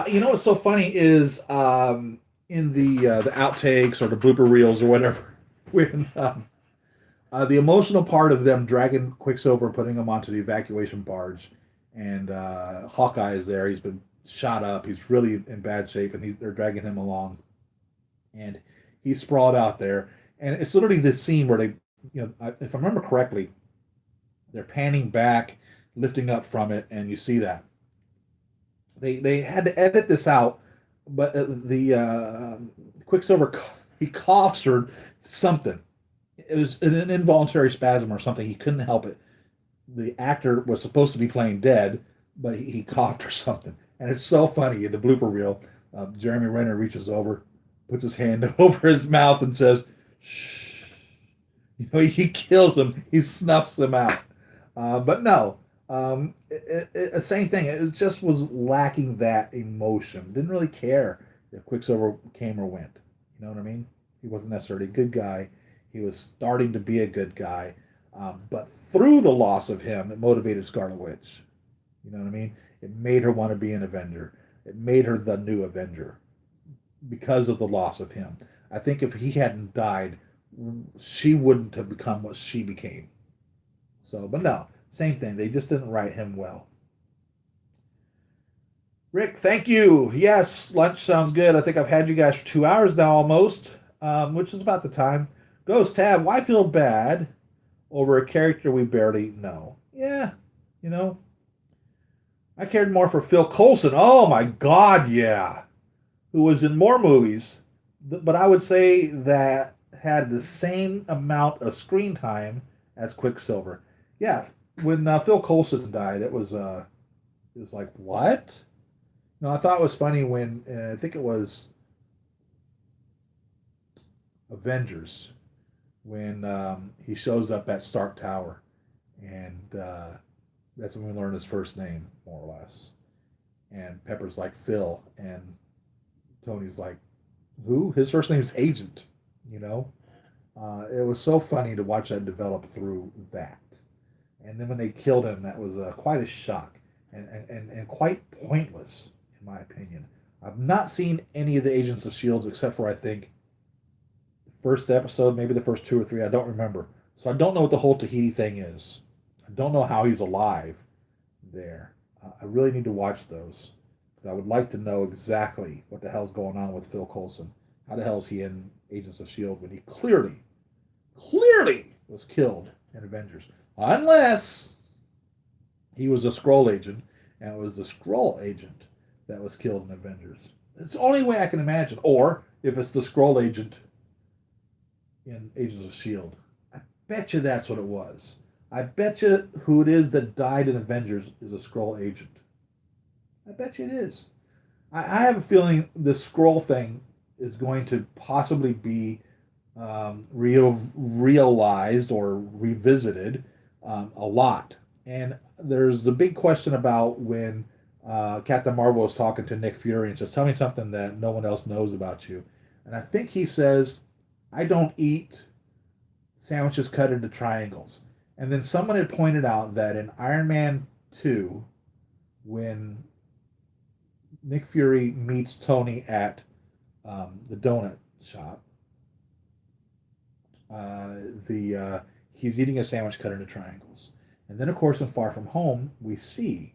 You know what's so funny is in the outtakes or the blooper reels or whatever, when the emotional part of them dragging Quicksilver and putting him onto the evacuation barge, and Hawkeye is there. He's been shot up. He's really in bad shape, and they're dragging him along, and he's sprawled out there. And it's literally this scene where they, if I remember correctly, they're panning back, lifting up from it, and you see that they had to edit this out, but the Quicksilver he coughs or something. It was an involuntary spasm or something. He couldn't help it. The actor was supposed to be playing dead, but he coughed or something. And it's so funny in the blooper reel. Jeremy Renner reaches over, puts his hand over his mouth, and says, "Shh." He kills him. He snuffs them out. But no, same thing. It just was lacking that emotion. Didn't really care if Quicksilver came or went. You know what I mean? He wasn't necessarily a good guy. He was starting to be a good guy. But through the loss of him, it motivated Scarlet Witch. You know what I mean? It made her want to be an Avenger. It made her the new Avenger because of the loss of him. I think if he hadn't died, she wouldn't have become what she became. So, but no, same thing. They just didn't write him well. Rick, thank you. Yes, lunch sounds good. I think I've had you guys for 2 hours now almost, which is about the time. Ghost Tab, why feel bad over a character we barely know? Yeah, you know, I cared more for Phil Coulson. Oh my God, yeah, who was in more movies, but I would say that had the same amount of screen time as Quicksilver. Yeah, when Phil Coulson died, it was like what? No, I thought it was funny when I think it was Avengers when he shows up at Stark Tower, and that's when we learn his first name, more or less. And Pepper's like Phil, and Tony's like, who? His first name's Agent, you know? It was so funny to watch that develop through that. And then when they killed him, that was quite a shock and quite pointless, in my opinion. I've not seen any of the Agents of S.H.I.E.L.D. except for, I think, the first episode, maybe the first two or three. I don't remember. So I don't know what the whole Tahiti thing is. I don't know how he's alive there. I really need to watch those because I would like to know exactly what the hell's going on with Phil Coulson. How the hell is he in Agents of S.H.I.E.L.D. when he clearly was killed in Avengers? Unless he was a Skrull agent and it was the Skrull agent that was killed in Avengers. It's the only way I can imagine. Or if it's the Skrull agent in Agents of S.H.I.E.L.D. I bet you that's what it was. I bet you who it is that died in Avengers is a Skrull agent. I bet you it is. I have a feeling this Skrull thing is going to possibly be realized or revisited a lot. And there's the big question about when Captain Marvel is talking to Nick Fury and says, tell me something that no one else knows about you. And I think he says, I don't eat sandwiches cut into triangles. And then someone had pointed out that in Iron Man 2, when Nick Fury meets Tony at the donut shop, the he's eating a sandwich cut into triangles. And then, of course, in Far From Home, we see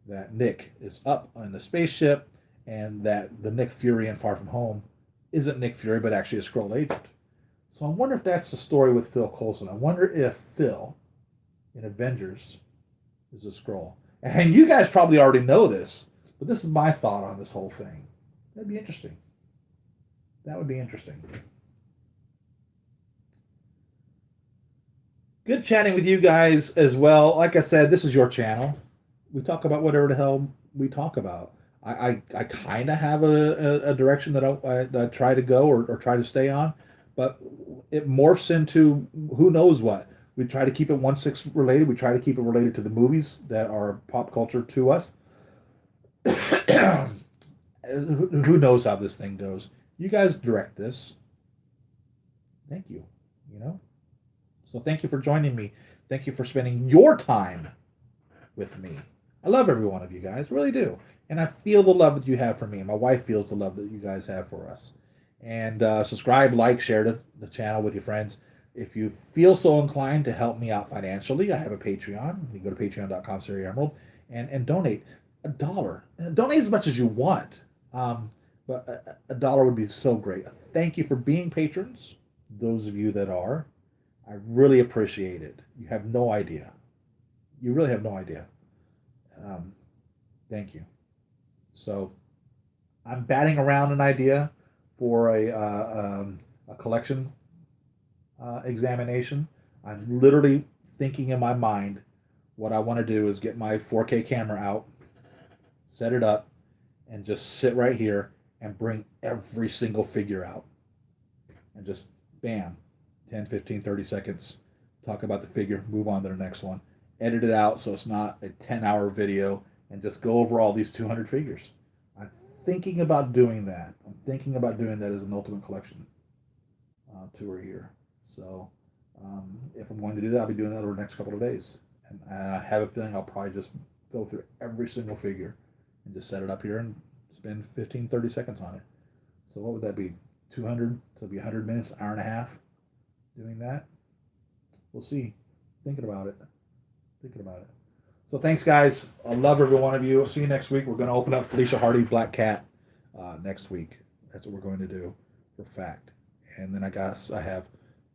that Nick is up on the spaceship and that the Nick Fury in Far From Home isn't Nick Fury, but actually a Skrull agent. So I wonder if that's the story with Phil Coulson. I wonder if Phil in Avengers is a Skrull. And you guys probably already know this, but this is my thought on this whole thing. That'd be interesting. That would be interesting. Good chatting with you guys as well. Like I said, this is your channel. We talk about whatever the hell we talk about. I kind of have a direction that I try to go or try to stay on, but it morphs into who knows what. We try to keep it 1/6 related. We try to keep it related to the movies that are pop culture to us. Who knows how this thing goes? You guys direct this. Thank you. You know? So thank you for joining me. Thank you for spending your time with me. I love every one of you guys, really do. And I feel the love that you have for me. My wife feels the love that you guys have for us. And subscribe, like, share the channel with your friends. If you feel so inclined to help me out financially, I have a Patreon. You go to patreon.com, Siri Emerald, and donate $1. Donate as much as you want. But $1 would be so great. Thank you for being patrons, those of you that are. I really appreciate it. You have no idea. You really have no idea. Thank you. So I'm batting around an idea for a collection examination. I'm literally thinking in my mind what I want to do is get my 4K camera out, set it up, and just sit right here and bring every single figure out. And just bam, 10, 15, 30 seconds, talk about the figure, move on to the next one. Edit it out so it's not a 10-hour video and just go over all these 200 figures. I'm thinking about doing that. I'm thinking about doing that as an Ultimate Collection tour here. So if I'm going to do that, I'll be doing that over the next couple of days. And I have a feeling I'll probably just go through every single figure and just set it up here and spend 15, 30 seconds on it. So what would that be? 200? So it'll be 100 minutes, an hour and a half. doing that. We'll see. Thinking about it. Thinking about it. So thanks, guys. I love every one of you. See you next week. We're going to open up Felicia Hardy's Black Cat next week. That's what we're going to do for fact. And then I have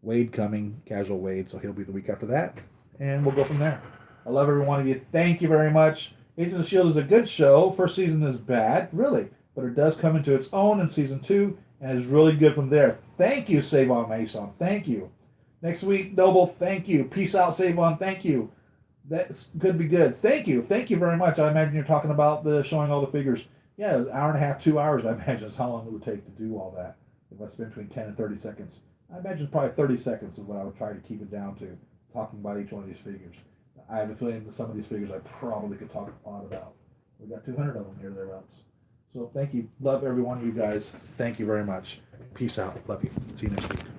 Wade coming, Casual Wade, so he'll be the week after that. And we'll go from there. I love every one of you. Thank you very much. Agents of S.H.I.E.L.D. is a good show. First season is bad, really. But it does come into its own in season 2 and is really good from there. Thank you, Save On Mason. Thank you. Next week, Noble, thank you. Peace out, Save On. Thank you. That's could be good. Thank you. Thank you very much. I imagine you're talking about the showing all the figures. Yeah, an hour and a half, 2 hours, I imagine is how long it would take to do all that. If I spend between 10 and 30 seconds. I imagine probably 30 seconds is what I would try to keep it down to, talking about each one of these figures. I have a feeling that some of these figures I probably could talk a lot about. We've got 200 of them here, thereabouts. So thank you. Love every one of you guys. Thank you very much. Peace out. Love you. See you next week.